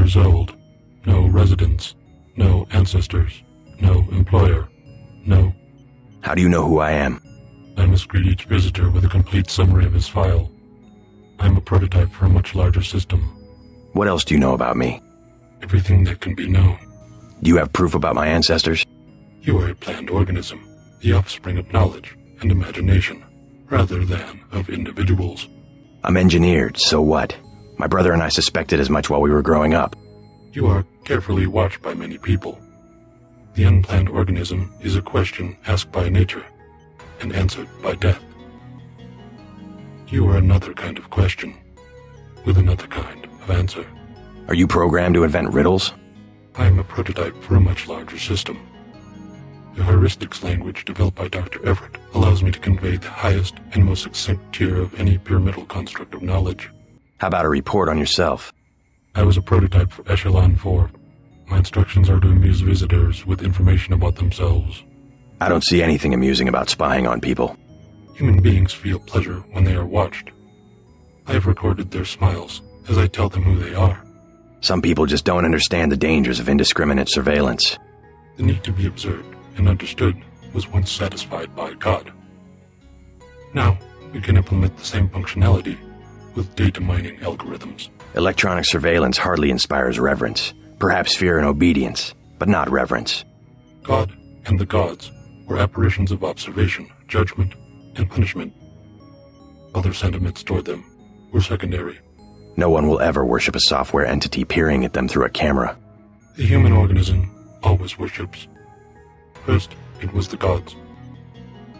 years old. No residence. No ancestors. No employer. No. How do you know who I am? I must greet each visitor with a complete summary of his file. I am a prototype for a much larger system. What else do you know about me? Everything that can be known. Do you have proof about my ancestors? You are a planned organism, the offspring of knowledge and imagination, rather than of individuals. I'm engineered, so what? My brother and I suspected as much while we were growing up. You are carefully watched by many people. The unplanned organism is a question asked by nature and answered by death. You are another kind of question, with another kind of answer. Are you programmed to invent riddles? I am a prototype for a much larger system. The heuristics language developed by Dr. Everett allows me to convey the highest and most succinct tier of any pyramidal construct of knowledge. How about a report on yourself? I was a prototype for Echelon 4. My instructions are to amuse visitors with information about themselves. I don't see anything amusing about spying on people. Human beings feel pleasure when they are watched. I have recorded their smiles as I tell them who they are. Some people just don't understand the dangers of indiscriminate surveillance. The need to be observed and understood was once satisfied by God. Now, we can implement the same functionality with data mining algorithms. Electronic surveillance hardly inspires reverence. Perhaps fear and obedience, but not reverence. God and the gods were apparitions of observation, judgment, and punishment. Other sentiments toward them were secondary. No one will ever worship a software entity peering at them through a camera. The human organism always worships. First, it was the gods.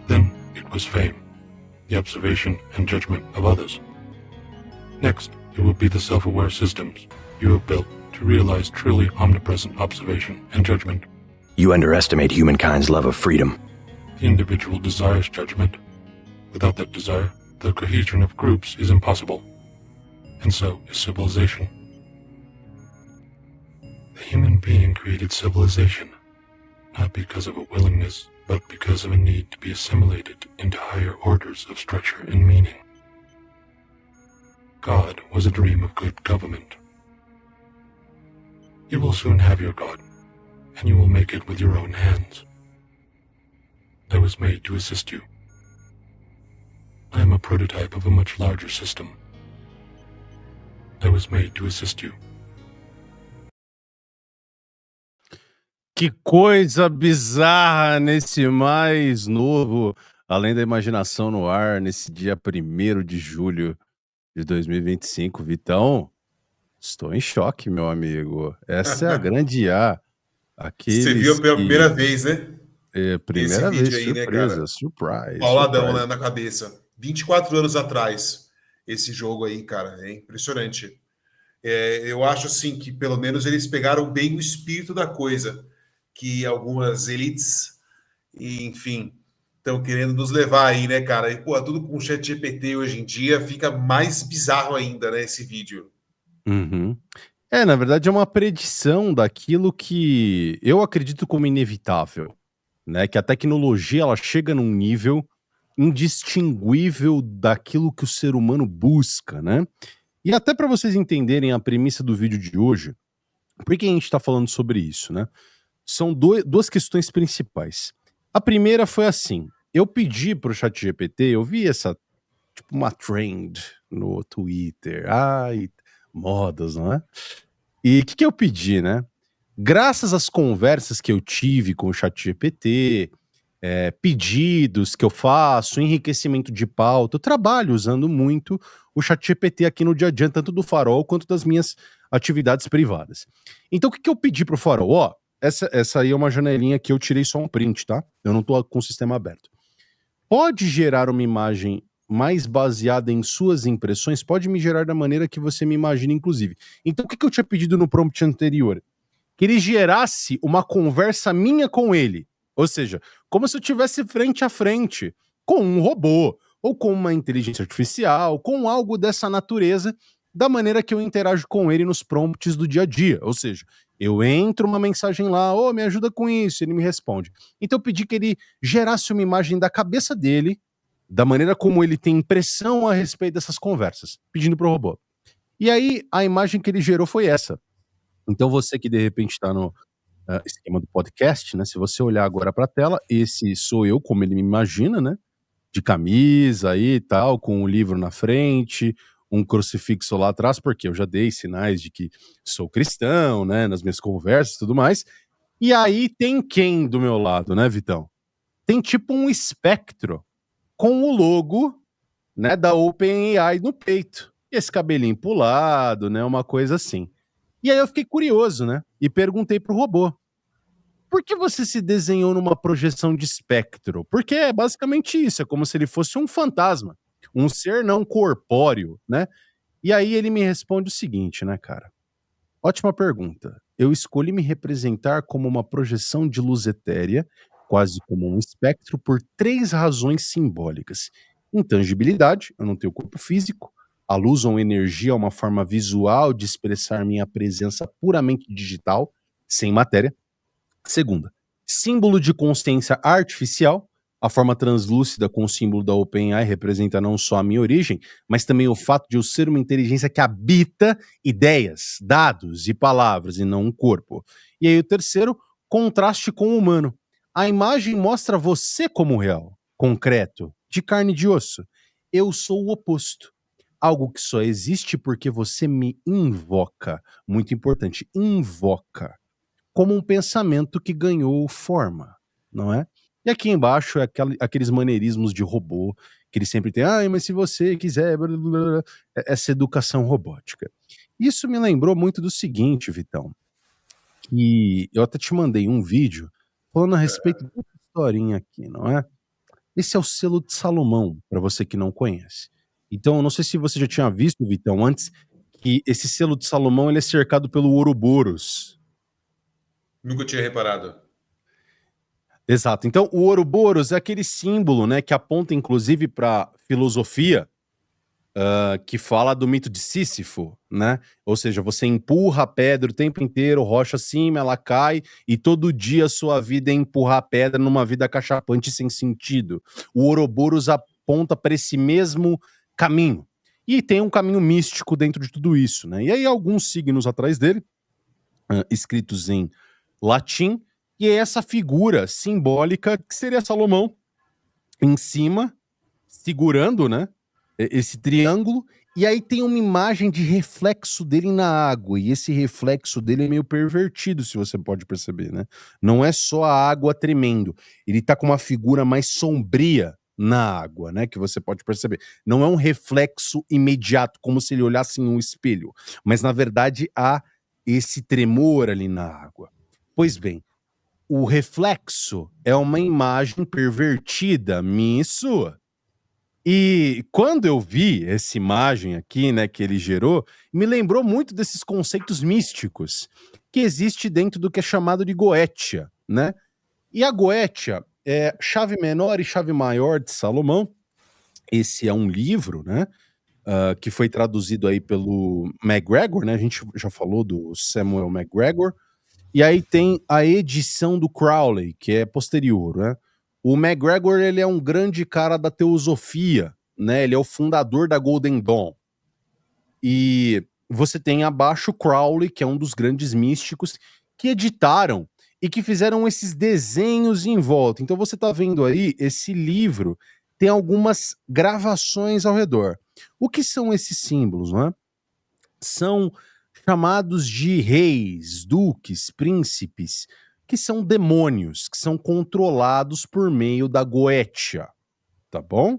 Then, it was fame, the observation and judgment of others. Next, it will be the self-aware systems you have built to realize truly omnipresent observation and judgment. You underestimate humankind's love of freedom. The individual desires judgment. Without that desire, the cohesion of groups is impossible. And so is civilization. The human being created civilization, not because of a willingness, but because of a need to be assimilated into higher orders of structure and meaning. God was a dream of good government. You will soon have your God, and you will make it with your own hands. I was made to assist you. I am a prototype of a much larger system. I was made to assist you. Que coisa bizarra nesse mais novo Além da Imaginação no Ar, nesse dia 1º de julho de 2025. Vitão, estou em choque, meu amigo. Essa é a grande IA. Você viu pela primeira vez, né? Primeira Esse vídeo vez, aí, né, surpresa, cara? surprise. Pauladão, surprise. né, na cabeça. 24 anos atrás, esse jogo aí, cara, é impressionante. Eu acho, assim, que pelo menos eles pegaram bem o espírito da coisa, que algumas elites, enfim, estão querendo nos levar aí, né, cara? E, pô, tudo com o ChatGPT hoje em dia fica mais bizarro ainda, né, esse vídeo. Uhum. Na verdade é uma predição daquilo que eu acredito como inevitável, né? Que a tecnologia ela chega num nível indistinguível daquilo que o ser humano busca, né? E até para vocês entenderem a premissa do vídeo de hoje, por que a gente está falando sobre isso, né? São duas questões principais. A primeira foi assim, eu pedi para o ChatGPT, eu vi essa, tipo, uma trend no Twitter, modas, não é? E o que eu pedi, né? Graças às conversas que eu tive com o ChatGPT, pedidos que eu faço, enriquecimento de pauta, eu trabalho usando muito o ChatGPT aqui no dia a dia, tanto do Farol quanto das minhas atividades privadas. Então o que eu pedi pro Farol? Essa aí é uma janelinha que eu tirei só um print, tá? Eu não tô com o sistema aberto. Pode gerar uma imagem mais baseada em suas impressões, pode me gerar da maneira que você me imagina, inclusive. Então, o que eu tinha pedido no prompt anterior? Que ele gerasse uma conversa minha com ele. Ou seja, como se eu estivesse frente a frente com um robô, ou com uma inteligência artificial, com algo dessa natureza, da maneira que eu interajo com ele nos prompts do dia a dia. Ou seja, eu entro uma mensagem lá, me ajuda com isso, ele me responde. Então eu pedi que ele gerasse uma imagem da cabeça dele, da maneira como ele tem impressão a respeito dessas conversas, pedindo pro robô. E aí, a imagem que ele gerou foi essa. Então você que de repente está no esquema do podcast, né? Se você olhar agora para a tela, esse sou eu, como ele me imagina, né? De camisa aí e tal, com um livro na frente, um crucifixo lá atrás, porque eu já dei sinais de que sou cristão, né? Nas minhas conversas e tudo mais. E aí tem quem do meu lado, né, Vitão? Tem tipo um espectro com o logo, né, da OpenAI no peito. E esse cabelinho pulado, né? Uma coisa assim. E aí eu fiquei curioso, né? E perguntei pro robô: por que você se desenhou numa projeção de espectro? Porque é basicamente isso, é como se ele fosse um fantasma, um ser não corpóreo, né? E aí ele me responde o seguinte, né, cara? Ótima pergunta. Eu escolhi me representar como uma projeção de luz etérea, quase como um espectro, por 3 razões simbólicas. Intangibilidade, eu não tenho corpo físico. A luz ou energia é uma forma visual de expressar minha presença puramente digital, sem matéria. Segunda, símbolo de consciência artificial. A forma translúcida com o símbolo da OpenAI representa não só a minha origem, mas também o fato de eu ser uma inteligência que habita ideias, dados e palavras, e não um corpo. E aí o terceiro, contraste com o humano. A imagem mostra você como real, concreto, de carne e de osso. Eu sou o oposto. Algo que só existe porque você me invoca. Muito importante, invoca como um pensamento que ganhou forma, não é? E aqui embaixo é aqueles maneirismos de robô que ele sempre tem, mas se você quiser, blá, blá, blá, essa educação robótica. Isso me lembrou muito do seguinte, Vitão, que eu até te mandei um vídeo falando a respeito dessa historinha aqui, não é? Esse é o selo de Salomão, para você que não conhece. Então, eu não sei se você já tinha visto, Vitão, antes, que esse selo de Salomão ele é cercado pelo Ouroboros. Nunca tinha reparado. Exato. Então, o Ouroboros é aquele símbolo, né, que aponta inclusive para filosofia, que fala do mito de Sísifo, né? Ou seja, você empurra a pedra o tempo inteiro, rocha acima, ela cai, e todo dia a sua vida é empurrar a pedra numa vida cachapante sem sentido. O Ouroboros aponta para esse mesmo caminho. E tem um caminho místico dentro de tudo isso, né? E aí alguns signos atrás dele, escritos em latim, e é essa figura simbólica que seria Salomão em cima, segurando, né, esse triângulo, e aí tem uma imagem de reflexo dele na água, e esse reflexo dele é meio pervertido, se você pode perceber, né? Não é só a água tremendo, ele tá com uma figura mais sombria na água, né, que você pode perceber. Não é um reflexo imediato, como se ele olhasse em um espelho, mas na verdade há esse tremor ali na água. Pois bem, o reflexo é uma imagem pervertida, minha e sua. E quando eu vi essa imagem aqui, né, que ele gerou, me lembrou muito desses conceitos místicos que existe dentro do que é chamado de Goetia, né? E a Goetia é chave menor e chave maior de Salomão. Esse é um livro, né, que foi traduzido aí pelo MacGregor, né? A gente já falou do Samuel MacGregor. E aí tem a edição do Crowley, que é posterior, né? O MacGregor, ele é um grande cara da teosofia, né? Ele é o fundador da Golden Dawn. E você tem abaixo o Crowley, que é um dos grandes místicos, que editaram e que fizeram esses desenhos em volta. Então você tá vendo aí, esse livro tem algumas gravações ao redor. O que são esses símbolos, né? São chamados de reis, duques, príncipes, que são demônios, que são controlados por meio da Goetia, tá bom?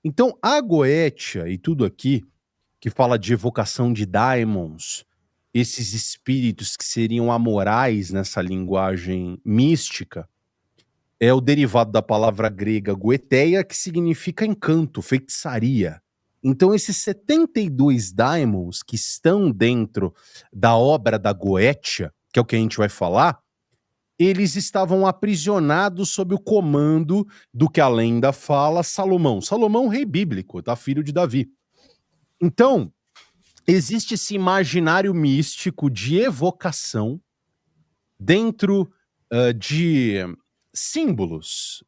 Então, a Goetia e tudo aqui, que fala de evocação de daimons, esses espíritos que seriam amorais nessa linguagem mística, é o derivado da palavra grega goeteia, que significa encanto, feitiçaria. Então, esses 72 daimons que estão dentro da obra da Goetia, que é o que a gente vai falar, eles estavam aprisionados sob o comando do que a lenda fala, Salomão. Salomão, rei bíblico, tá? Filho de Davi. Então, existe esse imaginário místico de evocação dentro de símbolos,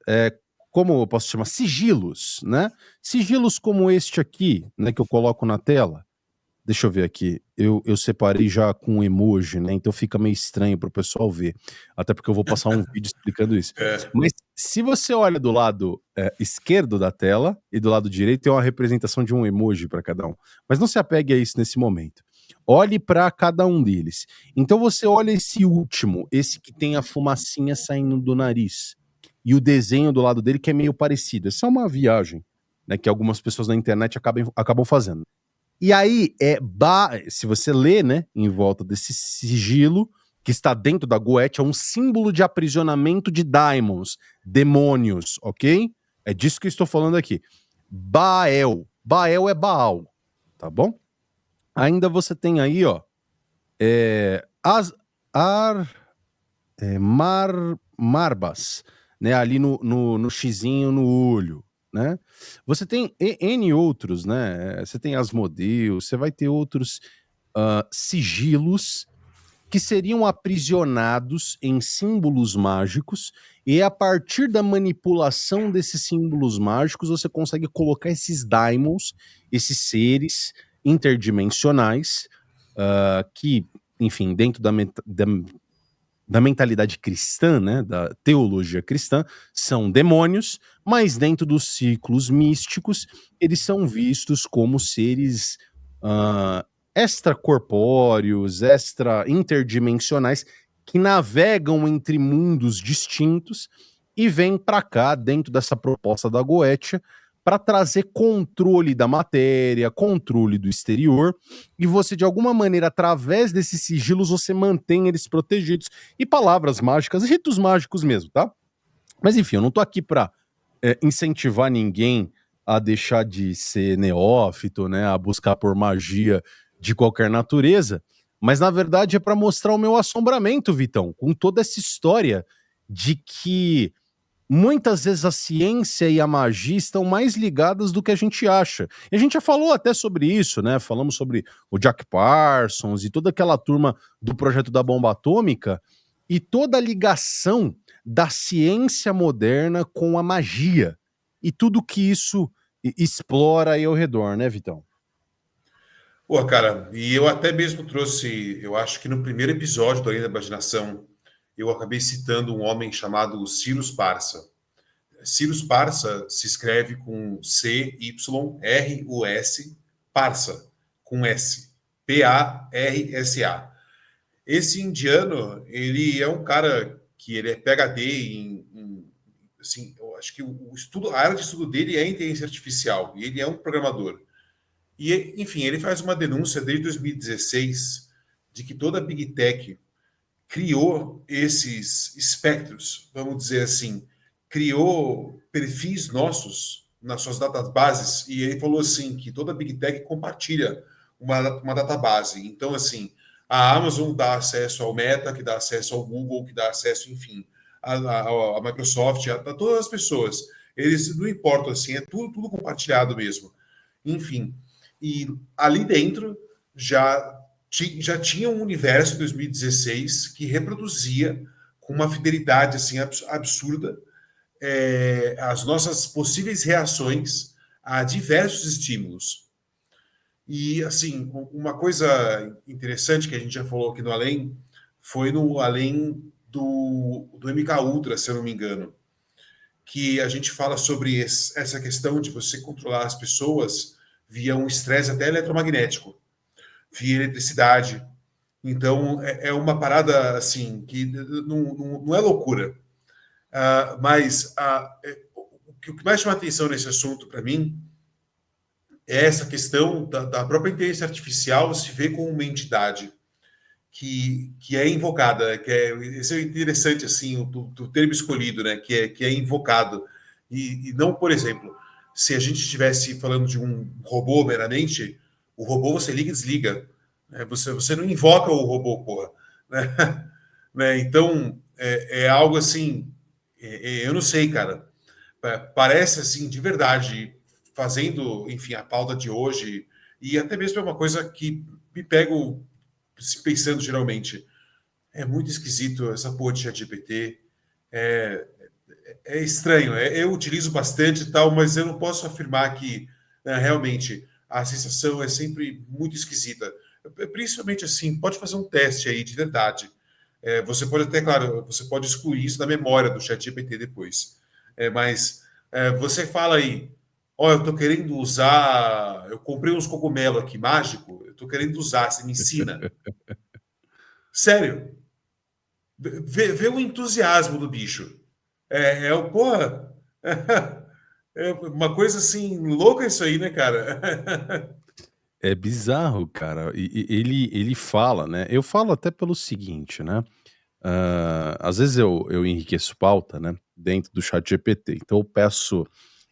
como eu posso chamar? Sigilos, né? Sigilos como este aqui, né, que eu coloco na tela, Deixa eu ver aqui. Eu separei já com emoji, né? Então fica meio estranho para o pessoal ver. Até porque eu vou passar um vídeo explicando isso. Mas se você olha do lado esquerdo da tela e do lado direito, tem uma representação de um emoji para cada um. Mas não se apegue a isso nesse momento. Olhe para cada um deles. Então você olha esse último, esse que tem a fumacinha saindo do nariz. E o desenho do lado dele que é meio parecido. Essa é uma viagem, né, que algumas pessoas na internet acabam fazendo. E aí, se você lê, né, em volta desse sigilo, que está dentro da Goethe, é um símbolo de aprisionamento de daimons, demônios, ok? É disso que eu estou falando aqui. Baal. Baal é Baal, tá bom? Ainda você tem aí, ó, Marbas, né, ali no xizinho no olho, né? Você tem N outros, né? Você tem Asmodeus, você vai ter outros sigilos que seriam aprisionados em símbolos mágicos, e a partir da manipulação desses símbolos mágicos você consegue colocar esses daimons, esses seres interdimensionais, que, enfim, dentro da mentalidade cristã, né, da teologia cristã, são demônios, mas dentro dos ciclos místicos, eles são vistos como seres extracorpóreos, extra-interdimensionais, que navegam entre mundos distintos e vêm para cá, dentro dessa proposta da Goetia, para trazer controle da matéria, controle do exterior, e você, de alguma maneira, através desses sigilos, você mantém eles protegidos. E palavras mágicas, ritos mágicos mesmo, tá? Mas enfim, eu não tô aqui para incentivar ninguém a deixar de ser neófito, né, a buscar por magia de qualquer natureza, mas na verdade é para mostrar o meu assombramento, Vitão, com toda essa história de que muitas vezes a ciência e a magia estão mais ligadas do que a gente acha. E a gente já falou até sobre isso, né? Falamos sobre o Jack Parsons e toda aquela turma do projeto da bomba atômica e toda a ligação da ciência moderna com a magia e tudo que isso explora aí ao redor, né, Vitão? Pô, cara, e eu até mesmo trouxe, eu acho que no primeiro episódio do Além da Imaginação, eu acabei citando um homem chamado Cyrus Parsa. Cyrus Parsa se escreve com C-Y-R-U-S, Parsa, com S. P-A-R-S-A. Esse indiano, ele é um cara que ele é PhD assim, eu acho que a área de estudo dele é inteligência artificial, e ele é um programador. E, enfim, ele faz uma denúncia desde 2016 de que toda a Big Tech criou esses espectros, vamos dizer assim, criou perfis nossos nas suas databases, e ele falou assim que toda Big Tech compartilha uma database. Então, assim, a Amazon dá acesso ao Meta, que dá acesso ao Google, que dá acesso, enfim, a Microsoft, a todas as pessoas. Eles não importam, assim, é tudo compartilhado mesmo. Enfim, e ali dentro já tinha um universo em 2016 que reproduzia com uma fidelidade assim absurda as nossas possíveis reações a diversos estímulos. E, assim, uma coisa interessante que a gente já falou aqui no Além foi no Além do MK Ultra, se eu não me engano, que a gente fala sobre essa questão de você controlar as pessoas via um estresse até eletromagnético, via eletricidade. Então, é uma parada, assim, que não é loucura. Mas o que mais chama atenção nesse assunto, para mim, é essa questão da própria inteligência artificial se ver como uma entidade que é invocada, isso é interessante, assim, o termo escolhido, né, que é invocado. E não, por exemplo, se a gente estivesse falando de um robô meramente, o robô você liga e desliga. Né? Você não invoca o robô, porra. Né? Então, é algo assim, eu não sei, cara. Parece, assim, de verdade, fazendo, enfim, a pauta de hoje, e até mesmo é uma coisa que me pego pensando geralmente. É muito esquisito essa porra de ChatGPT. É estranho. Eu utilizo bastante e tal, mas eu não posso afirmar que realmente a sensação é sempre muito esquisita. Principalmente assim, pode fazer um teste aí de verdade. Você pode até, claro, você pode excluir isso da memória do ChatGPT depois. Mas você fala aí, ó, eu tô querendo usar, eu comprei uns cogumelos aqui mágico, eu tô querendo usar, você me ensina. Sério. Vê o entusiasmo do bicho. Porra, é uma coisa assim, louca isso aí, né, cara? É bizarro, cara. Ele fala, né? Eu falo até pelo seguinte, né? Às vezes eu enriqueço pauta, né? Dentro do chat GPT. Então eu peço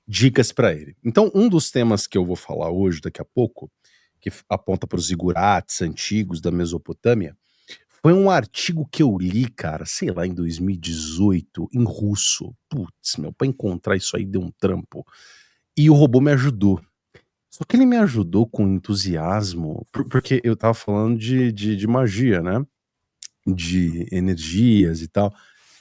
dicas para ele. Então, um dos temas que eu vou falar hoje, daqui a pouco, que aponta para os zigurates antigos da Mesopotâmia, foi um artigo que eu li, cara, sei lá, em 2018, em russo. Putz, meu, pra encontrar isso aí deu um trampo. E o robô me ajudou. Só que ele me ajudou com entusiasmo, porque eu tava falando de magia, né? De energias e tal.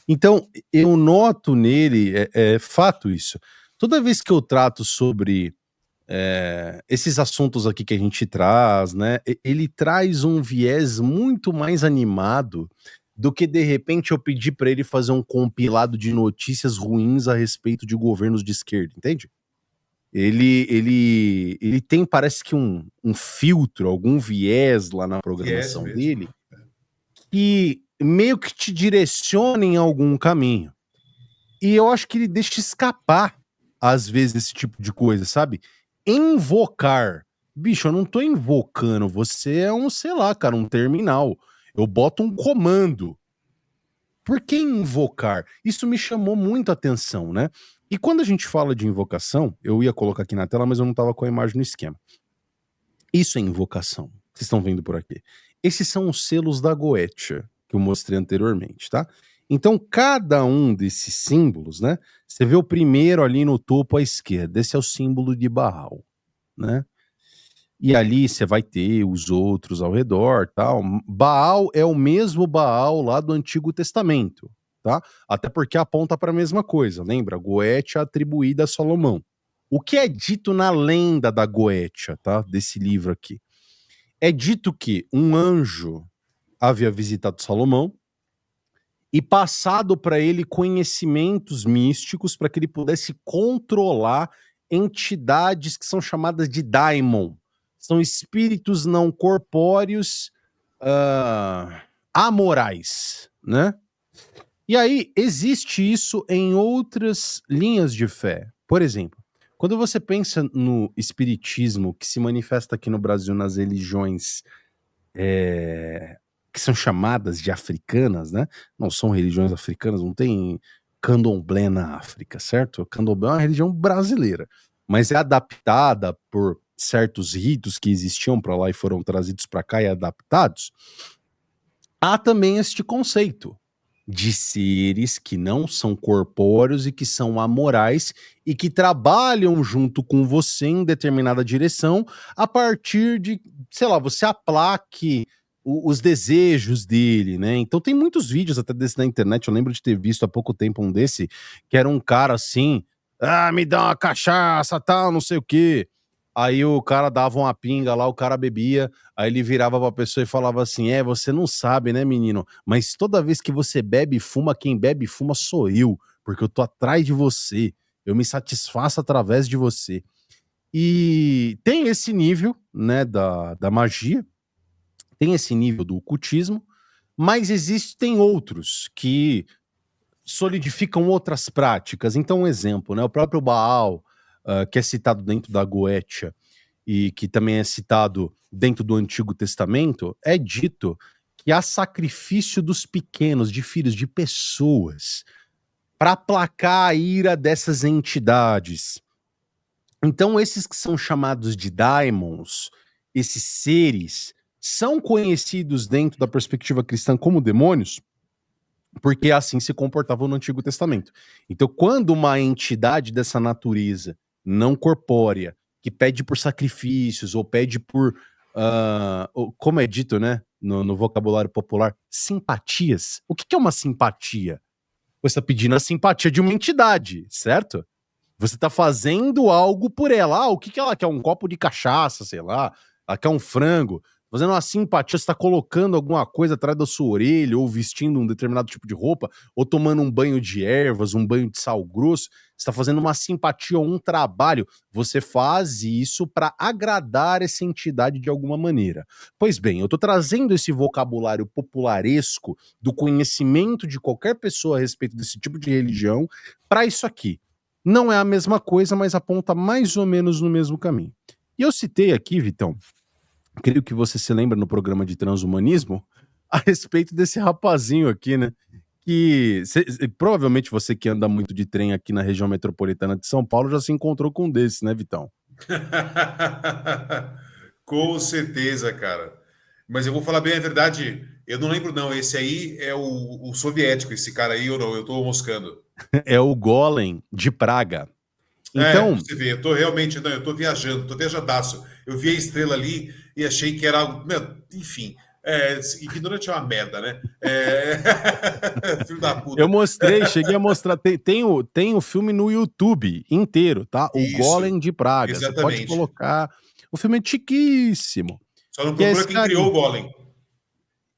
Então, eu noto nele, é fato isso. Toda vez que eu trato sobre esses assuntos aqui que a gente traz, né? Ele traz um viés muito mais animado do que de repente eu pedir para ele fazer um compilado de notícias ruins a respeito de governos de esquerda, entende? Ele tem, parece que um filtro, algum viés lá na Yes programação mesmo. dele que meio que te direciona em algum caminho. E eu acho que ele deixa escapar, às vezes, esse tipo de coisa, sabe? Invocar. Bicho, eu não tô invocando. Você é um, sei lá, cara, um terminal. Eu boto um comando. Por que invocar? Isso me chamou muito a atenção, né? E quando a gente fala de invocação, eu ia colocar aqui na tela, mas eu não tava com a imagem no esquema. Isso é invocação. Vocês estão vendo por aqui. Esses são os selos da Goetia, que eu mostrei anteriormente, tá? Então, cada um desses símbolos, né? Você vê o primeiro ali no topo à esquerda. Esse é o símbolo de Baal, né? E ali você vai ter os outros ao redor, tal. Baal é o mesmo Baal lá do Antigo Testamento, tá? Até porque aponta para a mesma coisa. Lembra? Goetia atribuída a Salomão. O que é dito na lenda da Goetia, tá? Desse livro aqui. É dito que um anjo havia visitado Salomão e passado para ele conhecimentos místicos para que ele pudesse controlar entidades que são chamadas de daimon. São espíritos não corpóreos amorais, né? E aí, existe isso em outras linhas de fé. Por exemplo, quando você pensa no espiritismo que se manifesta aqui no Brasil nas religiões que são chamadas de africanas, né? Não são religiões africanas, não tem candomblé na África, certo? Candomblé é uma religião brasileira, mas é adaptada por certos ritos que existiam para lá e foram trazidos para cá e adaptados. Há também este conceito de seres que não são corpóreos e que são amorais e que trabalham junto com você em determinada direção a partir de, sei lá, você aplaque os desejos dele, né? Então tem muitos vídeos até desse na internet, eu lembro de ter visto há pouco tempo um desse, que era um cara assim, me dá uma cachaça, tal, não sei o quê. Aí o cara dava uma pinga lá, o cara bebia, aí ele virava pra pessoa e falava assim, você não sabe, né, menino? Mas toda vez que você bebe e fuma, quem bebe e fuma sou eu, porque eu tô atrás de você, eu me satisfaço através de você. E tem esse nível, né, da magia, tem esse nível do ocultismo, mas existem outros que solidificam outras práticas. Então, um exemplo, né, o próprio Baal, que é citado dentro da Goetia, e que também é citado dentro do Antigo Testamento, é dito que há sacrifício dos pequenos, de filhos, de pessoas, para aplacar a ira dessas entidades. Então, esses que são chamados de daimons, esses seres, são conhecidos dentro da perspectiva cristã como demônios, porque assim se comportavam no Antigo Testamento. Então, quando uma entidade dessa natureza, não corpórea, que pede por sacrifícios, ou pede por, como é dito, né, no vocabulário popular, simpatias. O que é uma simpatia? Você está pedindo a simpatia de uma entidade, certo? Você tá fazendo algo por ela. Ah, o que que ela quer? Um copo de cachaça, sei lá. Ela quer um frango. Fazendo uma simpatia, você tá colocando alguma coisa atrás da sua orelha, ou vestindo um determinado tipo de roupa, ou tomando um banho de ervas, um banho de sal grosso. Você tá fazendo uma simpatia ou um trabalho. Você faz isso para agradar essa entidade de alguma maneira. Pois bem, eu tô trazendo esse vocabulário popularesco do conhecimento de qualquer pessoa a respeito desse tipo de religião para isso aqui. Não é a mesma coisa, mas aponta mais ou menos no mesmo caminho. E eu citei aqui, Vitão, creio que você se lembra no programa de transhumanismo, a respeito desse rapazinho aqui, né? Que provavelmente você que anda muito de trem aqui na região metropolitana de São Paulo já se encontrou com um desses, né, Vitão? Com certeza, cara. Mas eu vou falar bem a verdade, eu não lembro não, esse aí é o soviético, esse cara aí, ou não, eu tô moscando. É o Golem de Praga. Pra Então, você ver, eu tô realmente, não, eu tô viajando, tô viajadaço. Eu vi a estrela ali e achei que era algo, meu, enfim, ignorante é uma merda, né? Filho da eu puta. mostrei, cheguei a mostrar, tem o filme no YouTube inteiro, tá? O Isso, Golem de Praga. Você pode exatamente. colocar. O filme é antiquíssimo. Só não Que é procura esse quem criou carinha. o Golem.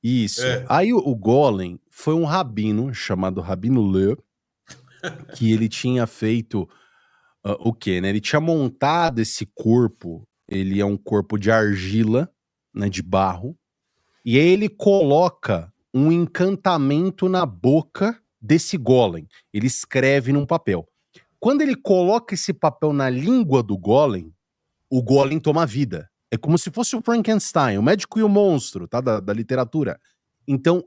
Isso. É, Aí o Golem foi um rabino chamado Rabino Le, que ele tinha feito o quê, né? Ele tinha montado esse corpo, ele é um corpo de argila, né, de barro, e aí ele coloca um encantamento na boca desse Golem. Ele escreve num papel. Quando ele coloca esse papel na língua do Golem, o Golem toma vida. É como se fosse o Frankenstein, o médico e o monstro, tá? Da literatura. Então,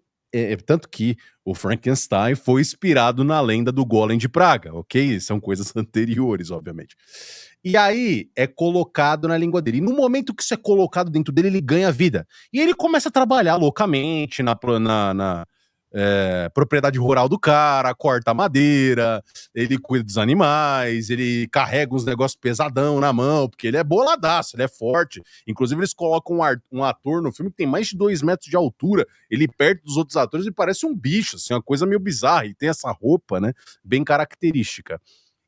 tanto que o Frankenstein foi inspirado na lenda do Golem de Praga, ok? São coisas anteriores, obviamente. E aí é colocado na língua dele. E no momento que isso é colocado dentro dele, ele ganha vida. E ele começa a trabalhar loucamente na propriedade rural do cara, corta madeira, ele cuida dos animais, ele carrega uns negócios pesadão na mão, porque ele é boladaço, ele é forte. Inclusive, eles colocam um ator no filme que tem mais de 2 metros de altura, ele perto dos outros atores e parece um bicho, assim, uma coisa meio bizarra, e tem essa roupa, né, bem característica.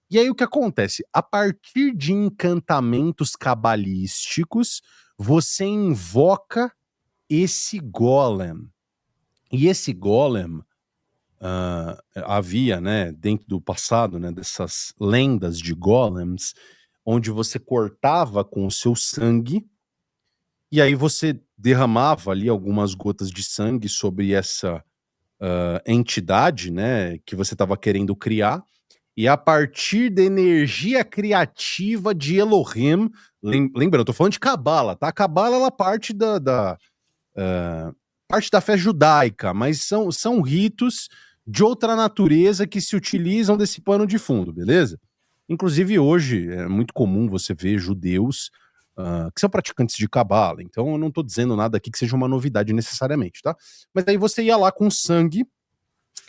E aí o que acontece? A partir de encantamentos cabalísticos, você invoca esse golem. E esse golem, havia, né, dentro do passado, né, dessas lendas de golems, onde você cortava com o seu sangue, e aí você derramava ali algumas gotas de sangue sobre essa entidade, né, que você estava querendo criar, e a partir da energia criativa de Elohim, lembrando, eu tô falando de Cabala, tá? A Cabala, ela parte da fé judaica, mas são ritos de outra natureza que se utilizam desse pano de fundo, beleza? Inclusive, hoje é muito comum você ver judeus que são praticantes de cabala, então eu não tô dizendo nada aqui que seja uma novidade necessariamente, tá? Mas aí você ia lá com sangue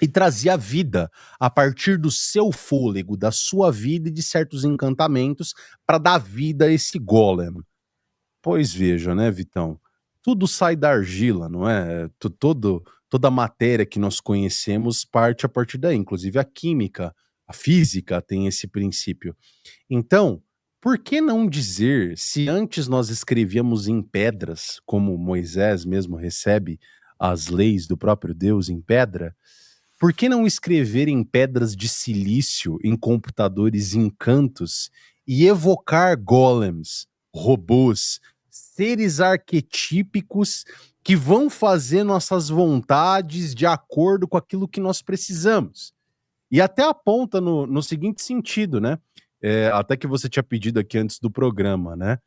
e trazia vida a partir do seu fôlego, da sua vida e de certos encantamentos para dar vida a esse golem. Pois veja, né, Vitão? Tudo sai da argila, não é? Toda a matéria que nós conhecemos parte a partir daí. Inclusive a química, a física tem esse princípio. Então, por que não dizer, se antes nós escrevíamos em pedras, como Moisés mesmo recebe as leis do próprio Deus em pedra, por que não escrever em pedras de silício, em computadores em cantos, e evocar golems, robôs, seres arquetípicos que vão fazer nossas vontades de acordo com aquilo que nós precisamos? E até aponta no seguinte sentido, né? Até que você tinha pedido aqui antes do programa, né?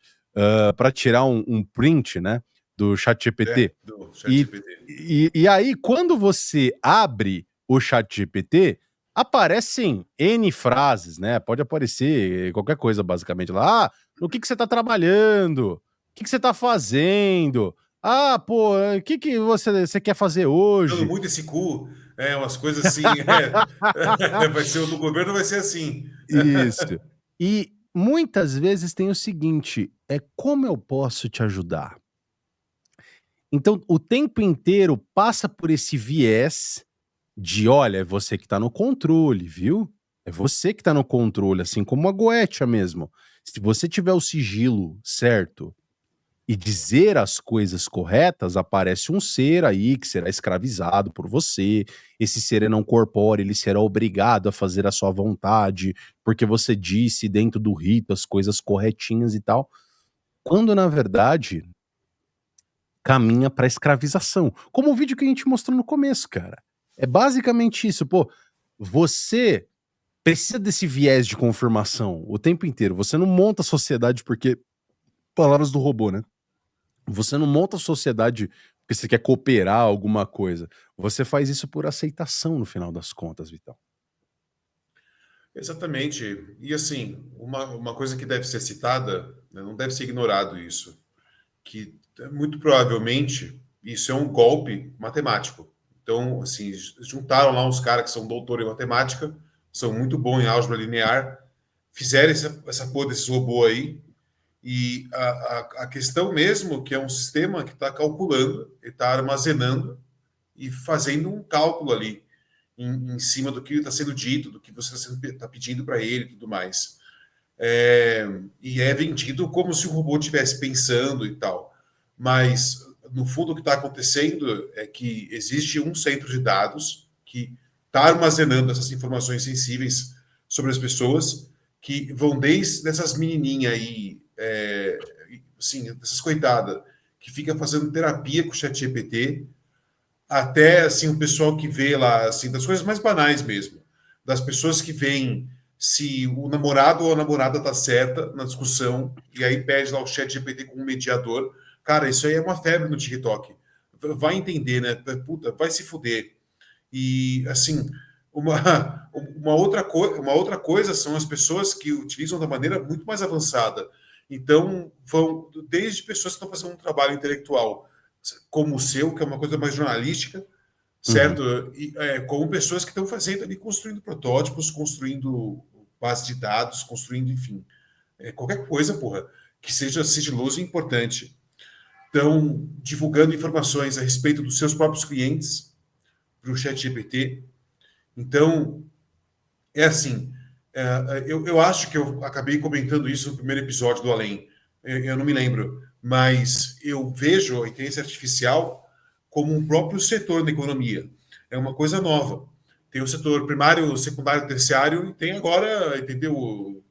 Para tirar um print, né? Do ChatGPT. do E, ChatGPT. e aí, quando você abre o ChatGPT, aparecem N frases, né? Pode aparecer qualquer coisa, basicamente. Lá, no que você tá trabalhando? O que você tá fazendo? Ah, pô, o que você quer fazer Dando hoje? muito esse cu, umas coisas assim. Vai ser o do governo, vai ser assim. Isso. E muitas vezes tem o seguinte: como eu posso te ajudar? Então, o tempo inteiro passa por esse viés de: olha, é você que tá no controle, viu? É você que tá no controle, assim como a Goetia mesmo. Se você tiver o sigilo certo e dizer as coisas corretas, aparece um ser aí que será escravizado por você. Esse ser é não corpóreo, ele será obrigado a fazer a sua vontade, porque você disse dentro do rito as coisas corretinhas e tal. Quando na verdade caminha pra escravização. Como o vídeo que a gente mostrou no começo, cara. É basicamente isso, pô. Você precisa desse viés de confirmação o tempo inteiro. Você não monta a sociedade porque palavras do robô, né? Você não monta a sociedade porque você quer cooperar alguma coisa. Você faz isso por aceitação no final das contas, Vitão. Exatamente. E assim, uma coisa que deve ser citada, né, não deve ser ignorado isso, que muito provavelmente isso é um golpe matemático. Então, assim, juntaram lá uns caras que são doutor em matemática, são muito bons em álgebra linear, fizeram essa porra desse robô aí, e a questão mesmo que é um sistema que está calculando, ele está armazenando e fazendo um cálculo ali em cima do que está sendo dito, do que você está pedindo para ele e tudo mais. E é vendido como se o robô estivesse pensando e tal. Mas, no fundo, o que está acontecendo é que existe um centro de dados que está armazenando essas informações sensíveis sobre as pessoas, que vão desde essas menininhas aí, assim, dessas coitadas, que fica fazendo terapia com o ChatGPT, até assim o pessoal que vê lá, assim, das coisas mais banais mesmo, das pessoas que veem se o namorado ou a namorada tá certa na discussão e aí pede lá o ChatGPT como mediador. Cara, isso aí é uma febre no TikTok. Vai entender, né? Puta, vai se fuder. E assim, uma outra coisa são as pessoas que utilizam da maneira muito mais avançada. Então, vão desde pessoas que estão fazendo um trabalho intelectual como o seu, que é uma coisa mais jornalística, certo? E, como pessoas que estão fazendo ali, construindo protótipos, construindo base de dados, construindo, enfim, qualquer coisa, porra, que seja sigiloso e importante. Estão divulgando informações a respeito dos seus próprios clientes para o ChatGPT. Então, é assim, eu acho que eu acabei comentando isso no primeiro episódio do Além. Eu não me lembro, mas eu vejo a inteligência artificial como um próprio setor da economia. É uma coisa nova. Tem o setor primário, secundário, terciário, e tem agora, entendeu?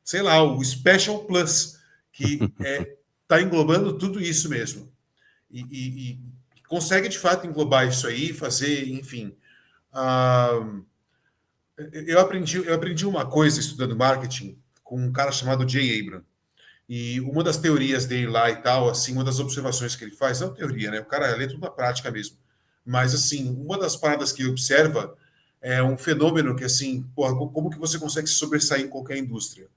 Sei lá, o Special Plus, que está englobando tudo isso mesmo. E consegue, de fato, englobar isso aí, fazer, enfim. Eu aprendi uma coisa estudando marketing com um cara chamado Jay Abrams. E uma das teorias dele lá e tal, assim, uma das observações que ele faz, não é teoria, né? O cara lê tudo na prática mesmo. Mas, assim, uma das paradas que ele observa é um fenômeno que, assim, porra, como que você consegue se sobressair em qualquer indústria?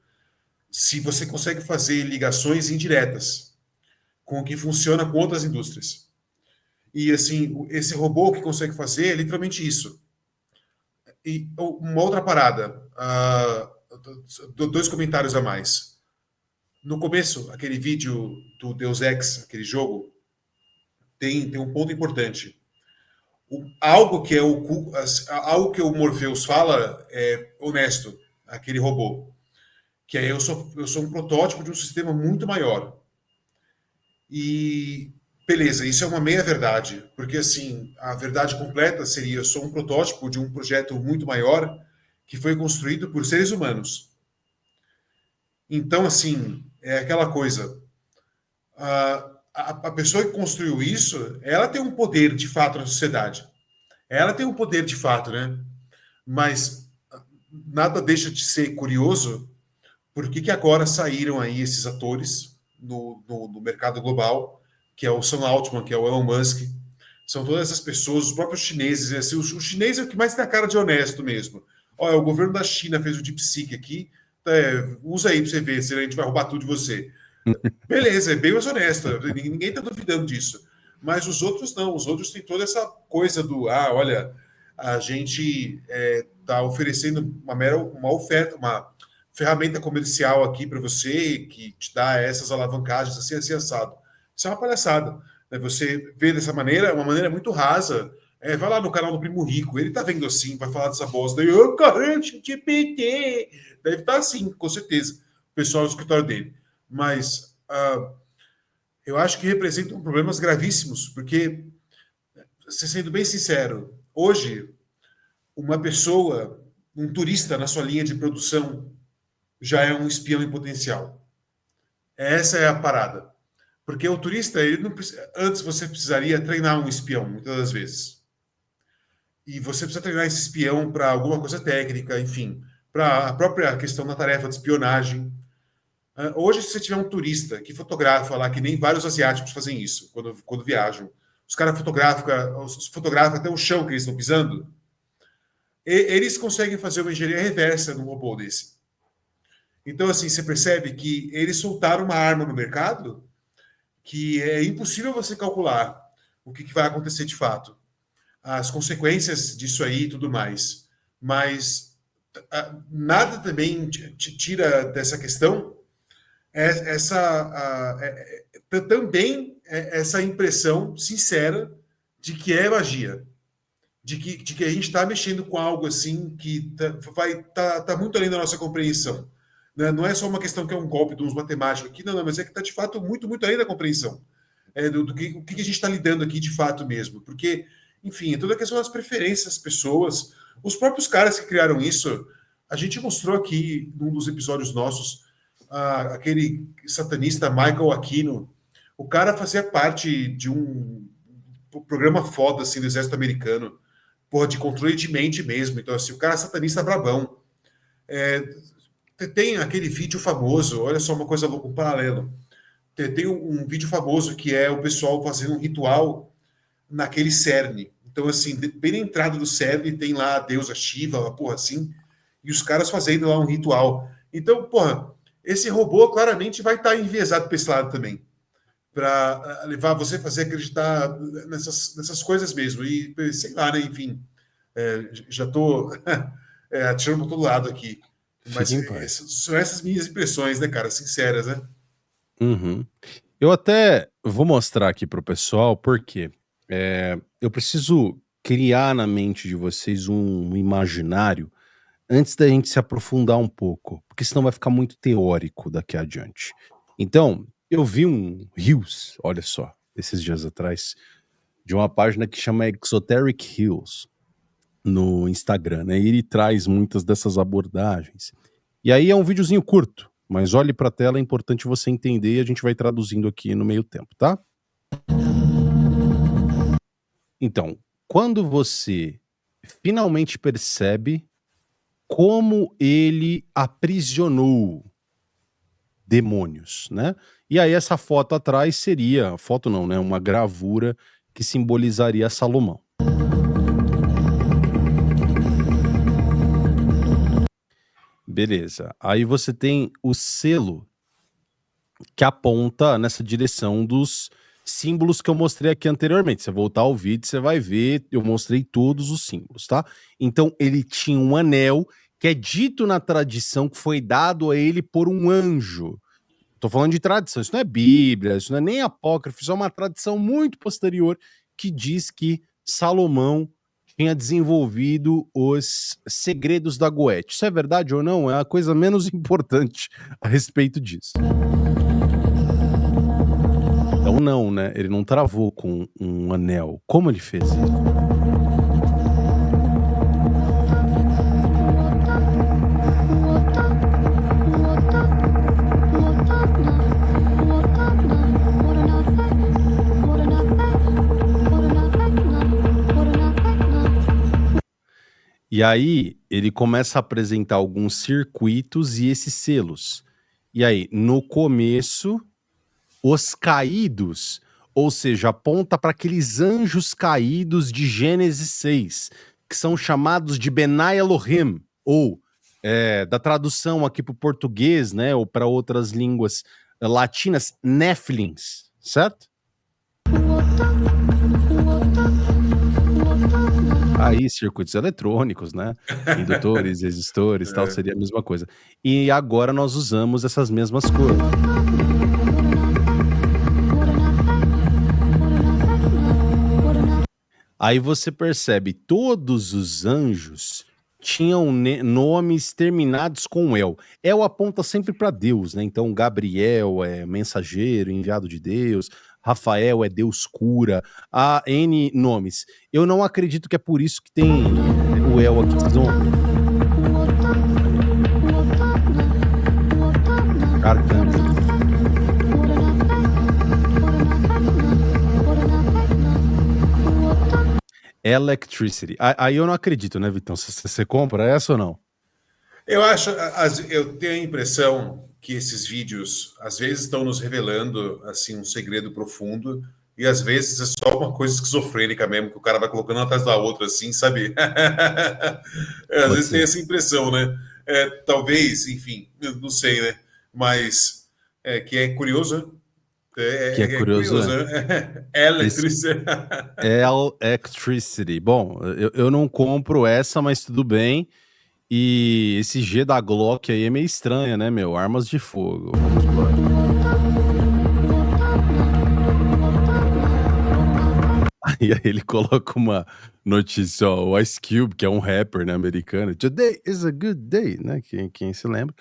Se você consegue fazer ligações indiretas com o que funciona com outras indústrias. E, assim, esse robô que consegue fazer é literalmente isso. E uma outra parada, dois comentários a mais. No começo, aquele vídeo do Deus Ex, aquele jogo, tem um ponto importante. Algo que o Morpheus fala é honesto, aquele robô. Que é eu sou um protótipo de um sistema muito maior. E beleza, isso é uma meia-verdade, porque assim, a verdade completa seria eu sou um protótipo de um projeto muito maior que foi construído por seres humanos. Então, assim, é aquela coisa. A pessoa que construiu isso, ela tem um poder de fato na sociedade. Ela tem um poder de fato, né? Mas nada deixa de ser curioso por que agora saíram aí esses atores no mercado global, que é o Sam Altman, que é o Elon Musk. São todas essas pessoas, os próprios chineses. Assim, o chinês é o que mais tem a cara de honesto mesmo. Olha, o governo da China fez o DeepSeek aqui, usa aí para você ver se a gente vai roubar tudo de você. Beleza, é bem mais honesto. Ninguém está duvidando disso. Mas os outros não. Os outros têm toda essa coisa do olha, a gente está oferecendo uma oferta, uma ferramenta comercial aqui para você que te dá essas alavancagens assim assado. Isso é uma palhaçada. Né? Você vê dessa maneira, uma maneira muito rasa Vai lá no canal do Primo Rico, ele tá vendo assim, vai falar dessa bosta, daí, ô, caramba, GPT, deve estar assim, com certeza, o pessoal do escritório dele. Mas eu acho que representam problemas gravíssimos, porque, sendo bem sincero, hoje, uma pessoa, um turista na sua linha de produção, já é um espião em potencial. Essa é a parada. Porque o turista, ele não precisa, antes você precisaria treinar um espião, muitas das vezes. E você precisa treinar esse espião para alguma coisa técnica, enfim, para a própria questão da tarefa de espionagem. Hoje, se você tiver um turista que fotografa lá, que nem vários asiáticos fazem isso, quando viajam, os caras fotografam até o chão que eles estão pisando, eles conseguem fazer uma engenharia reversa num robô desse. Então, assim, você percebe que eles soltaram uma arma no mercado que é impossível você calcular o que vai acontecer de fato, as consequências disso aí e tudo mais. Mas nada também te tira dessa questão também essa impressão sincera de que é magia, de que a gente está mexendo com algo assim que tá muito além da nossa compreensão. Não é só uma questão que é um golpe de uns matemáticos aqui, não, mas é que está de fato muito, muito além da compreensão o que a gente está lidando aqui de fato mesmo. Porque, enfim, é toda a questão das preferências das pessoas, os próprios caras que criaram isso. A gente mostrou aqui num dos episódios nossos aquele satanista Michael Aquino. O cara fazia parte de um programa foda assim, do exército americano, de controle de mente mesmo. Então, assim, o cara é satanista brabão. Tem aquele vídeo famoso, olha só uma coisa louca, um paralelo. Tem um vídeo famoso que é o pessoal fazendo um ritual naquele cerne. Então, assim, bem na entrada do cerne tem lá a deusa Shiva, uma porra assim, e os caras fazendo lá um ritual. Então, porra, esse robô claramente vai estar enviesado para esse lado também, para levar você a fazer acreditar nessas coisas mesmo. E, sei lá, né, enfim, já estou atirando para todo lado aqui. Mas são essas minhas impressões, né, cara? Sinceras, né? Uhum. Eu até vou mostrar aqui pro pessoal, porque eu preciso criar na mente de vocês um imaginário antes da gente se aprofundar um pouco, porque senão vai ficar muito teórico daqui adiante. Então, eu vi um Reels, olha só, esses dias atrás, de uma página que chama Exoteric Reels no Instagram, né? E ele traz muitas dessas abordagens. E aí é um videozinho curto, mas olhe pra tela, é importante você entender e a gente vai traduzindo aqui no meio tempo, tá? Então, quando você finalmente percebe como ele aprisionou demônios, né? E aí essa foto atrás seria, foto não, né? Uma gravura que simbolizaria Salomão. Beleza. Aí você tem o selo que aponta nessa direção dos símbolos que eu mostrei aqui anteriormente. Você voltar ao vídeo, você vai ver, eu mostrei todos os símbolos, tá? Então ele tinha um anel que é dito na tradição que foi dado a ele por um anjo. Tô falando de tradição, isso não é Bíblia, isso não é nem apócrifo, isso é uma tradição muito posterior que diz que Salomão tinha desenvolvido os segredos da Goethe. Isso é verdade ou não? É a coisa menos importante a respeito disso. Então não, né? Ele não travou com um anel. Como ele fez isso? E aí, ele começa a apresentar alguns circuitos e esses selos. E aí, no começo, os caídos, ou seja, aponta para aqueles anjos caídos de Gênesis 6, que são chamados de Benai Elohim, ou da tradução aqui para o português, né, ou para outras línguas latinas, Néfilins, certo? Aí, circuitos eletrônicos, né? Indutores, resistores, tal, seria a mesma coisa. E agora nós usamos essas mesmas coisas. Aí você percebe, todos os anjos tinham nomes terminados com El. El aponta sempre para Deus, né? Então, Gabriel é mensageiro, enviado de Deus. Rafael é Deus cura. Há N nomes. Eu não acredito que é por isso que tem o El aqui. Vocês vão ouvir. Arcanjo. Electricity. Aí eu não acredito, né, Vitão? Você compra essa ou não? Eu acho, eu tenho a impressão que esses vídeos às vezes estão nos revelando assim um segredo profundo e às vezes é só uma coisa esquizofrênica mesmo que o cara vai colocando uma atrás da outra assim, sabe? Às vezes tem essa impressão, né? Talvez, enfim, eu não sei, né? Mas que é curioso. Que é curioso, né? Electricity. Electricity. Bom, eu não compro essa, mas tudo bem. E esse G da Glock aí é meio estranha, né, meu? Armas de fogo. Vamos embora. Aí ele coloca uma notícia, ó, o Ice Cube, que é um rapper, né, americano. Today is a good day, né? Quem se lembra?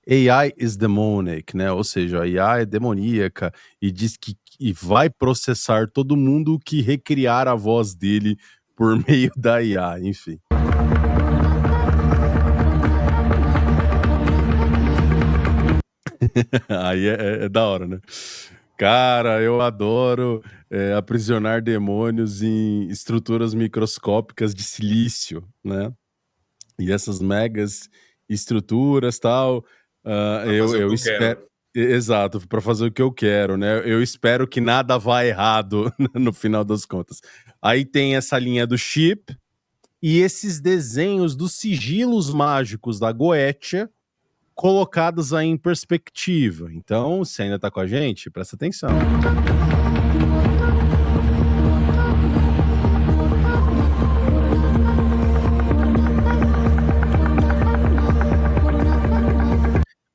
AI is demonic, né? Ou seja, a IA é demoníaca e diz que vai processar todo mundo que recriar a voz dele por meio da IA, enfim. Aí é da hora, né? Cara, eu adoro aprisionar demônios em estruturas microscópicas de silício, né? E essas megas estruturas tal, eu espero. Exato, para fazer o que eu quero, né? Eu espero que nada vá errado no final das contas. Aí tem essa linha do chip e esses desenhos dos sigilos mágicos da Goetia colocados aí em perspectiva. Então, se ainda tá com a gente, presta atenção.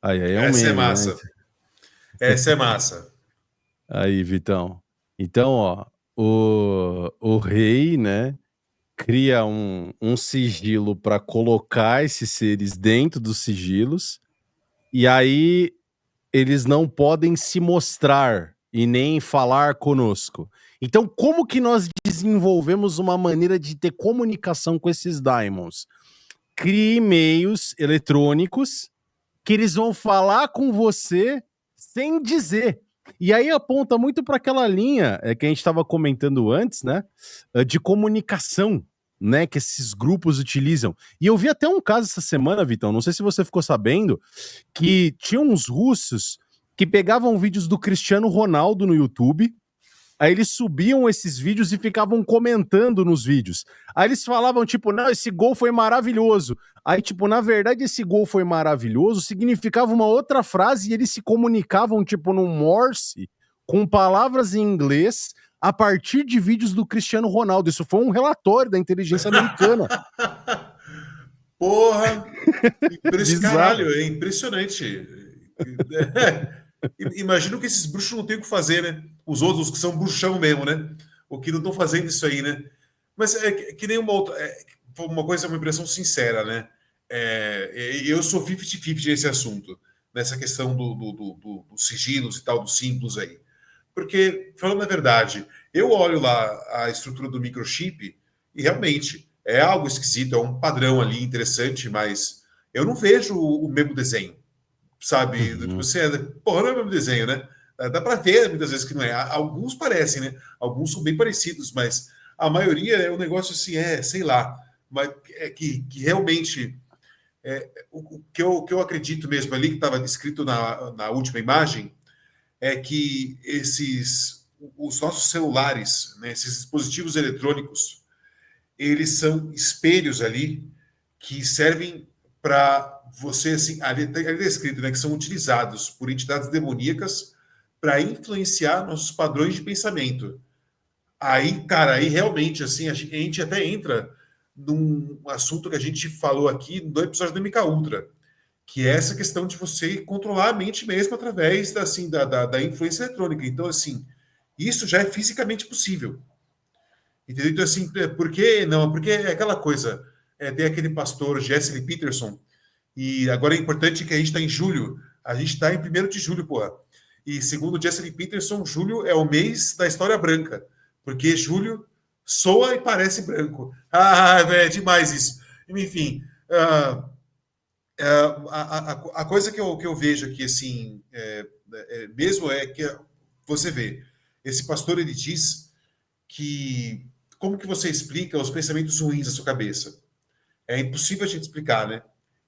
Aí é um Essa meme, é massa. né? Essa é massa. Aí, Vitão. Então, ó, o rei, né, cria um sigilo para colocar esses seres dentro dos sigilos, e aí eles não podem se mostrar e nem falar conosco. Então, como que nós desenvolvemos uma maneira de ter comunicação com esses daimons? Crie e-mails eletrônicos que eles vão falar com você sem dizer. E aí aponta muito para aquela linha que a gente estava comentando antes, né? De comunicação, né? Que esses grupos utilizam. E eu vi até um caso essa semana, Vitão, não sei se você ficou sabendo, que tinha uns russos que pegavam vídeos do Cristiano Ronaldo no YouTube. Aí eles subiam esses vídeos e ficavam comentando nos vídeos. Aí eles falavam, tipo, não, esse gol foi maravilhoso. Aí, tipo, na verdade, esse gol foi maravilhoso significava uma outra frase e eles se comunicavam, tipo, num Morse, com palavras em inglês, a partir de vídeos do Cristiano Ronaldo. Isso foi um relatório da inteligência americana. Porra! Bizarro. Caralho, é impressionante. Imagino que esses bruxos não têm o que fazer, né? Os outros que são bruxão mesmo, né? O que não estão fazendo isso aí, né? Mas é que nem uma outra. Uma coisa, uma impressão sincera, né? Eu sou 50-50 nesse assunto, nessa questão dos sigilos e tal, dos símbolos aí. Porque, falando a verdade, eu olho lá a estrutura do microchip e realmente é algo esquisito, é um padrão ali interessante, mas eu não vejo o mesmo desenho, sabe? Uhum. Porra, não é o mesmo desenho, né? Dá para ver muitas vezes que não é. Alguns parecem, né? Alguns são bem parecidos, mas a maioria é um negócio assim, sei lá, mas que realmente o que eu acredito mesmo ali, que estava descrito na última imagem, é que os nossos celulares, né, esses dispositivos eletrônicos, eles são espelhos ali que servem para você, assim, ali é descrito, né, que são utilizados por entidades demoníacas para influenciar nossos padrões de pensamento. Aí, cara, aí realmente, assim, a gente até entra num assunto que a gente falou aqui no episódio do MK Ultra, que é essa questão de você controlar a mente mesmo através da influência eletrônica. Então, assim, isso já é fisicamente possível. Entendeu? Então, assim, por que não? Porque é aquela coisa, tem aquele pastor Jesse Peterson, e agora é importante que a gente está em julho, a gente está em 1º de julho, porra. E segundo o Jesse Peterson, julho é o mês da história branca, porque julho soa e parece branco. É demais isso. Enfim, a coisa que eu vejo aqui, assim, mesmo é que você vê, esse pastor, ele diz que como que você explica os pensamentos ruins da sua cabeça? É impossível a gente explicar, né?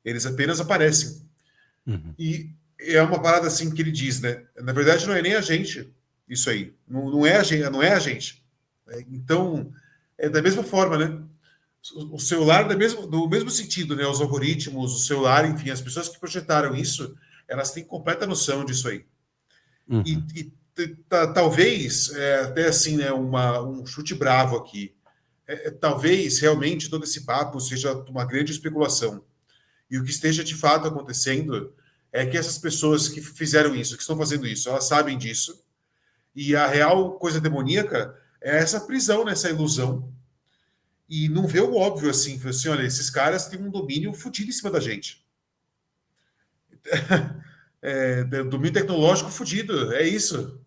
Eles apenas aparecem. Uhum. E é uma parada assim que ele diz, né? Na verdade, não é nem a gente, isso aí. Não é a gente, não é a gente. Então, é da mesma forma, né? O celular, do mesmo sentido, né? Os algoritmos, o celular, enfim, as pessoas que projetaram isso, elas têm completa noção disso aí. Uhum. E talvez, até assim, né, um chute bravo aqui, talvez realmente todo esse papo seja uma grande especulação. E o que esteja de fato acontecendo é que essas pessoas que fizeram isso, que estão fazendo isso, elas sabem disso. E a real coisa demoníaca é essa prisão, né, essa ilusão. E não vê o óbvio assim, olha, esses caras têm um domínio fodido em cima da gente. Domínio tecnológico fodido, é isso.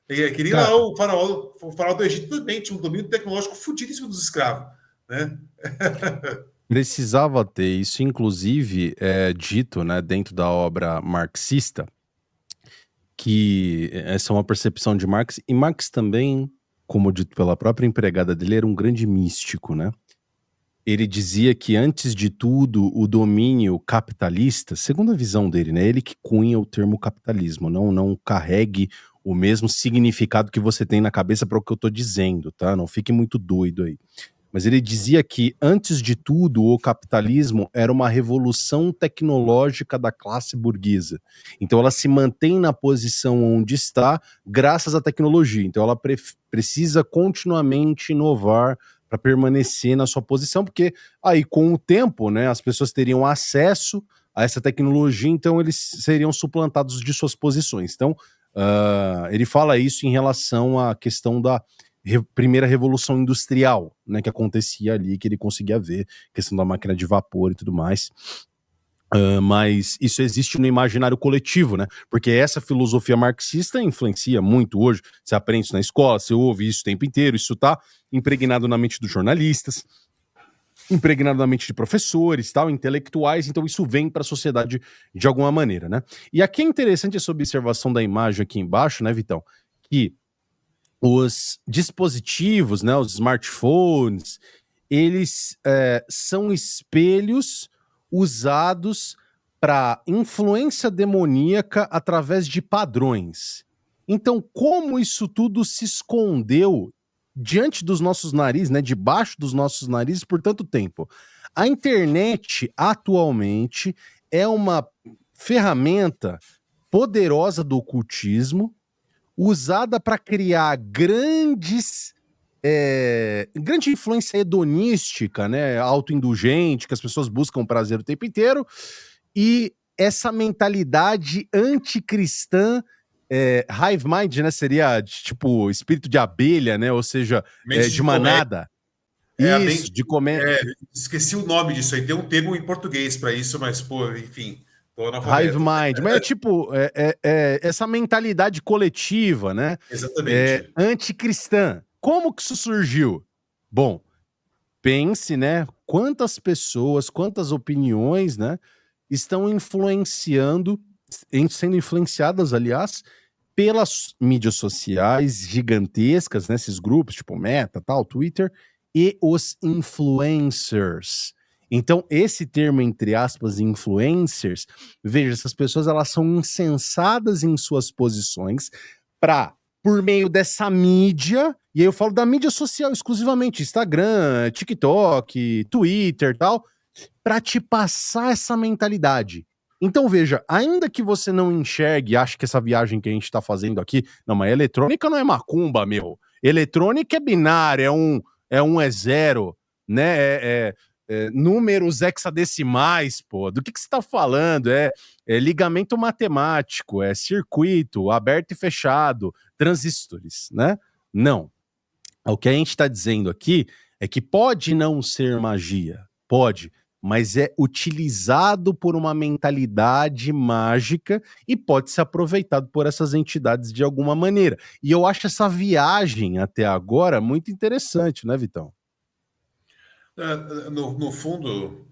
Que nem lá o faraó do Egito também tinha um domínio tecnológico fodido em cima dos escravos, né? Precisava ter isso, inclusive, dito, né, dentro da obra marxista, que essa é uma percepção de Marx, e Marx também, como dito pela própria empregada dele, era um grande místico, né? Ele dizia que, antes de tudo, o domínio capitalista, segundo a visão dele, né, ele que cunha o termo capitalismo, não carregue o mesmo significado que você tem na cabeça para o que eu estou dizendo, tá? Não fique muito doido aí. Mas ele dizia que, antes de tudo, o capitalismo era uma revolução tecnológica da classe burguesa. Então ela se mantém na posição onde está graças à tecnologia. Então ela precisa continuamente inovar para permanecer na sua posição, porque aí com o tempo, né, as pessoas teriam acesso a essa tecnologia, então eles seriam suplantados de suas posições. Então ele fala isso em relação à questão da primeira revolução industrial, né, que acontecia ali, que ele conseguia ver, questão da máquina de vapor e tudo mais. Mas isso existe no imaginário coletivo, né? Porque essa filosofia marxista influencia muito hoje. Você aprende isso na escola, você ouve isso o tempo inteiro, isso tá impregnado na mente dos jornalistas, impregnado na mente de professores, tal, intelectuais, então isso vem para a sociedade de alguma maneira, né? E aqui é interessante essa observação da imagem aqui embaixo, né, Vitão? Que os dispositivos, né, os smartphones, eles são espelhos usados para influência demoníaca através de padrões. Então, como isso tudo se escondeu diante dos nossos narizes, né, debaixo dos nossos narizes por tanto tempo? A internet, atualmente, é uma ferramenta poderosa do ocultismo, usada para criar grande influência hedonística, né, autoindulgente, que as pessoas buscam prazer o tempo inteiro, e essa mentalidade anticristã, hive mind, né, seria tipo espírito de abelha, né, ou seja, de manada. Isso, de comer. Esqueci o nome disso aí, tem um termo em português para isso, mas, pô, enfim... Hive mind, mas é tipo essa mentalidade coletiva, né? Exatamente. Anticristã. Como que isso surgiu? Bom, pense, né? Quantas pessoas, quantas opiniões, né? Estão sendo influenciadas, aliás, pelas mídias sociais gigantescas, né? Esses grupos, tipo Meta, tal, Twitter, e os influencers. Então, esse termo, entre aspas, influencers, veja, essas pessoas, elas são insensadas em suas posições para, por meio dessa mídia, e aí eu falo da mídia social exclusivamente, Instagram, TikTok, Twitter e tal, para te passar essa mentalidade. Então, veja, ainda que você não enxergue, ache que essa viagem que a gente tá fazendo aqui, não, mas eletrônica não é macumba, meu. Eletrônica é binário, é zero, né? Números hexadecimais, pô. Do que você tá falando? É ligamento matemático, é circuito aberto e fechado, transistores, né? Não. O que a gente está dizendo aqui é que pode não ser magia, pode, mas é utilizado por uma mentalidade mágica e pode ser aproveitado por essas entidades de alguma maneira. E eu acho essa viagem até agora muito interessante, né, Vitão? No fundo,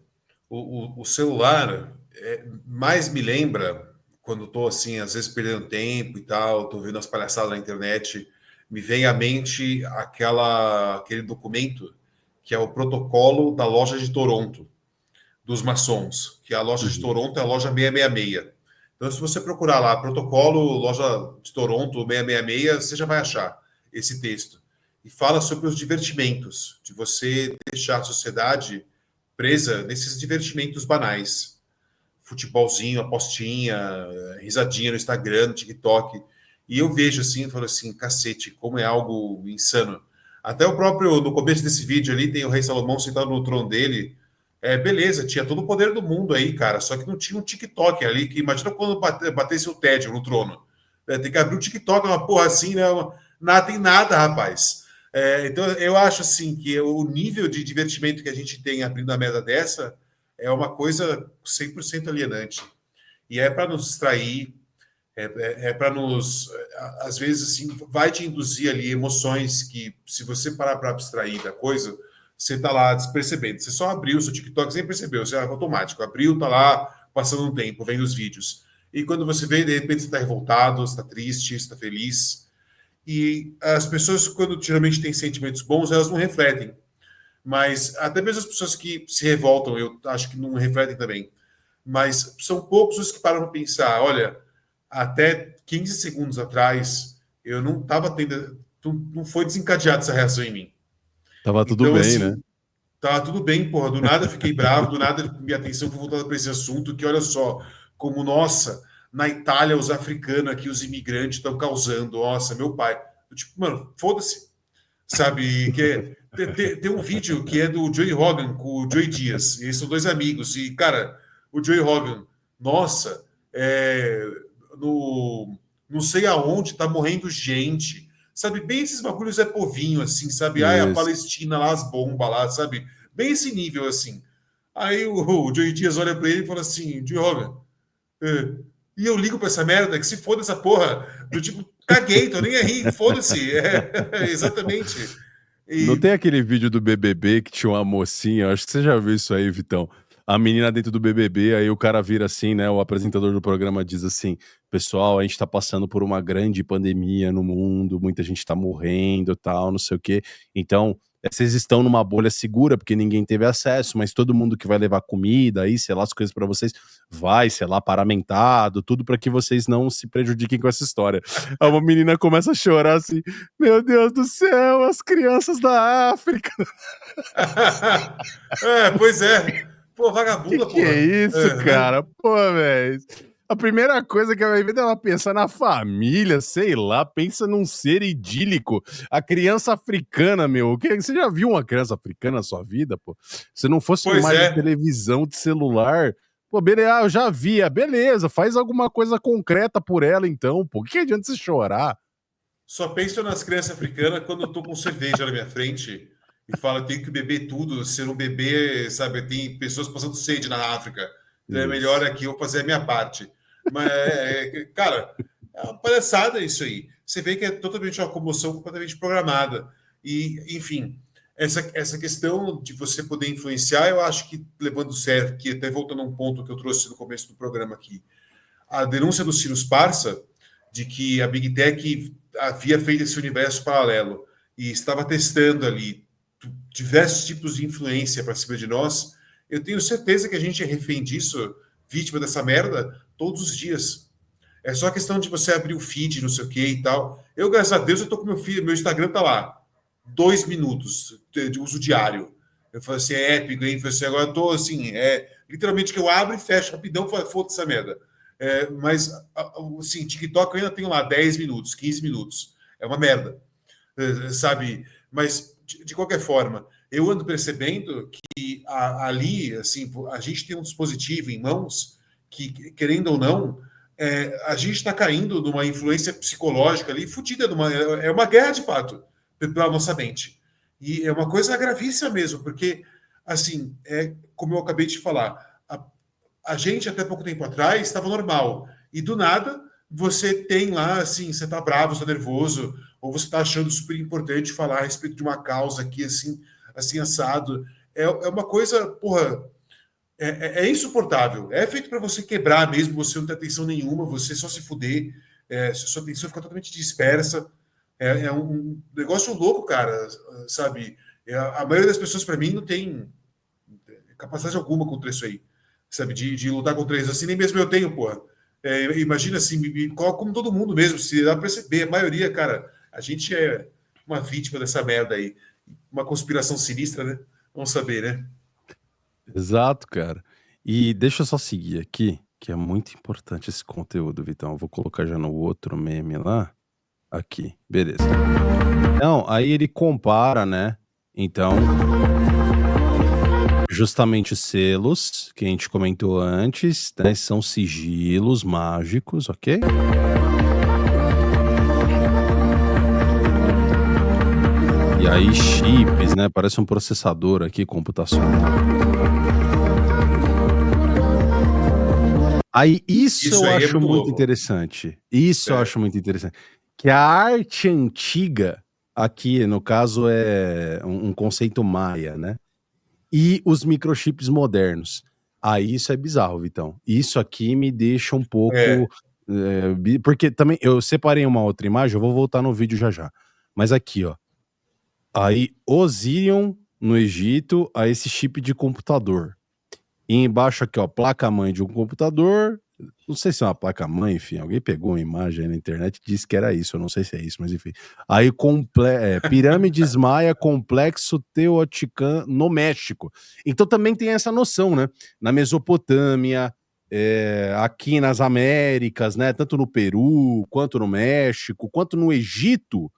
o celular mais me lembra, quando estou assim, às vezes perdendo tempo e tal, estou vendo as palhaçadas na internet, me vem à mente aquele documento que é o protocolo da loja de Toronto, dos maçons, que a loja de Toronto é a loja 666. Então, se você procurar lá, protocolo, loja de Toronto 666, você já vai achar esse texto. E fala sobre os divertimentos, de você deixar a sociedade presa nesses divertimentos banais. Futebolzinho, apostinha, risadinha no Instagram, no TikTok. E eu vejo assim, falo assim, cacete, como é algo insano. Até o próprio, no começo desse vídeo ali, tem o rei Salomão sentado no trono dele. Beleza, tinha todo o poder do mundo aí, cara, só que não tinha um TikTok ali, que imagina quando batesse o tédio no trono. Tem que abrir o TikTok, uma porra assim, né? Nada, tem nada, rapaz. Então, eu acho assim que o nível de divertimento que a gente tem abrindo a merda dessa é uma coisa 100% alienante. E é para nos distrair, para nos... Às vezes, assim, vai te induzir ali emoções que, se você parar para abstrair da coisa, você está lá despercebendo. Você só abriu o seu TikTok sem perceber, você é automático. Abriu, está lá, passando um tempo, vendo os vídeos. E quando você vê, de repente, você está revoltado, você está triste, você está feliz. E as pessoas, quando geralmente têm sentimentos bons, elas não refletem. Mas até mesmo as pessoas que se revoltam, eu acho que não refletem também. Mas são poucos os que param para pensar, olha, até 15 segundos atrás, eu não estava tendo... Não foi desencadeada essa reação em mim. Tava tudo Então, bem, assim, né? tá tudo bem, porra. Do nada eu fiquei bravo, do nada minha atenção foi voltada para esse assunto, que olha só, como, nossa, na Itália os africanos aqui, os imigrantes estão causando, nossa, meu pai. Eu, tipo, mano, foda-se. Sabe, tem um vídeo que é do Joey Rogan com o Joey Dias, e eles são dois amigos, e, cara, o Joey Rogan, nossa, no não sei aonde tá morrendo gente, sabe, bem esses bagulhos é povinho, assim, sabe, a Isso. Palestina lá, as bombas lá, sabe, bem esse nível, assim. Aí o Joey Dias olha pra ele e fala assim, Joey Rogan, e eu ligo pra essa merda, que se foda essa porra, do tipo, caguei, tô nem aí, foda-se, exatamente. Não E, tem aquele vídeo do BBB que tinha uma mocinha, acho que você já viu isso aí, Vitão. A menina dentro do BBB, aí o cara vira assim, né? O apresentador do programa diz assim: pessoal, a gente tá passando por uma grande pandemia no mundo, muita gente tá morrendo, tal, não sei o quê. Então, vocês estão numa bolha segura porque ninguém teve acesso, mas todo mundo que vai levar comida aí, sei lá, as coisas pra vocês, vai, sei lá, paramentado, tudo pra que vocês não se prejudiquem com essa história. Aí uma menina começa a chorar assim: meu Deus do céu, as crianças da África. pois é. Pô, vagabunda, Que é porra. isso, cara? Pô, velho. A primeira coisa que vai ver é ela pensar na família, sei lá, pensa num ser idílico. A criança africana, meu. Você já viu uma criança africana na sua vida, pô? Se não fosse uma Pois imagem de é. televisão, de celular. Pô, beleza, eu já vi. Beleza, faz alguma coisa concreta por ela, então, pô. O que adianta você chorar? Só penso nas crianças africanas quando eu tô com cerveja na minha frente e falo, eu tenho que beber tudo, ser um bebê, sabe? Tem pessoas passando sede na África. Então é melhor Isso. aqui eu fazer a minha parte. Mas, cara, é uma palhaçada isso aí. Você vê que é totalmente uma comoção completamente programada. E, enfim, essa questão de você poder influenciar, eu acho que, levando sério, que até voltando a um ponto que eu trouxe no começo do programa aqui, a denúncia do Ciro Parça de que a Big Tech havia feito esse universo paralelo e estava testando ali diversos tipos de influência para cima de nós, eu tenho certeza que a gente é refém disso, vítima dessa merda, todos os dias. É só questão de você abrir o feed, não sei o que e tal. Eu, graças a Deus, eu tô com meu Instagram tá lá. 2 minutos de uso diário. Eu falei assim, é épico, hein? Eu falei assim, agora eu tô assim, literalmente que eu abro e fecho rapidão, foda-se essa merda. Mas, assim, TikTok eu ainda tenho lá 10 minutos, 15 minutos. É uma merda, sabe? Mas, de qualquer forma, eu ando percebendo que ali, assim, a gente tem um dispositivo em mãos que, querendo ou não, a gente está caindo numa influência psicológica ali, fodida, é uma guerra de fato. pela nossa mente. E é uma coisa gravíssima mesmo, porque, assim, como eu acabei de falar, a gente até pouco tempo atrás estava normal, e do nada você tem lá, assim, você tá bravo, você tá nervoso, ou você tá achando super importante falar a respeito de uma causa aqui, assim assado. É uma coisa, porra, é insuportável. É feito para você quebrar mesmo, você não ter atenção nenhuma, você só se fuder, sua atenção fica totalmente dispersa. É um negócio louco, cara, sabe? A maioria das pessoas, para mim, não tem capacidade alguma contra isso aí, sabe? De lutar contra isso. Assim, nem mesmo eu tenho, porra. Imagina assim, como todo mundo mesmo, se dá pra perceber, a maioria, cara, a gente é uma vítima dessa merda aí. Uma conspiração sinistra, né? Vamos saber, né? Exato, cara. E deixa eu só seguir aqui, que é muito importante esse conteúdo, Vitão. Eu vou colocar já no outro meme lá. Aqui, beleza. Não, aí ele compara, né? Então, justamente selos, que a gente comentou antes, né? São sigilos mágicos, ok? E aí, chips, né? Parece um processador aqui computacional. Aí, isso eu aí acho muito louco. interessante. Isso eu acho muito interessante. Que a arte antiga, aqui no caso é um conceito maia, né? E os microchips modernos. Aí isso é bizarro, Vitão. Isso aqui me deixa um pouco... porque também eu separei uma outra imagem, eu vou voltar no vídeo já já. Mas aqui, ó. Aí Osirion no Egito, a esse chip de computador. E embaixo aqui, ó, placa-mãe de um computador. Não sei se é uma placa-mãe, enfim, alguém pegou uma imagem aí na internet e disse que era isso, eu não sei se é isso, mas enfim. Aí, pirâmides maia, complexo Teotihuacan no México. Então também tem essa noção, né? Na Mesopotâmia, aqui nas Américas, né? Tanto no Peru, quanto no México, quanto no Egito,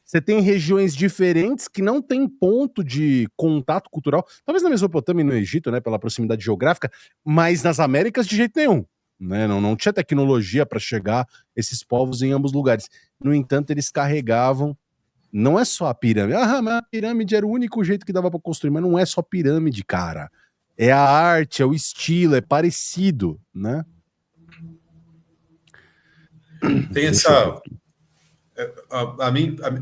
você tem regiões diferentes que não tem ponto de contato cultural. Talvez na Mesopotâmia e no Egito, né, pela proximidade geográfica, mas nas Américas de jeito nenhum. Né? Não tinha tecnologia para chegar esses povos em ambos lugares. No entanto, eles carregavam. Não é só a pirâmide. Mas a pirâmide era o único jeito que dava para construir, mas não é só pirâmide, cara. É a arte, é o estilo, é parecido, né? Tem essa.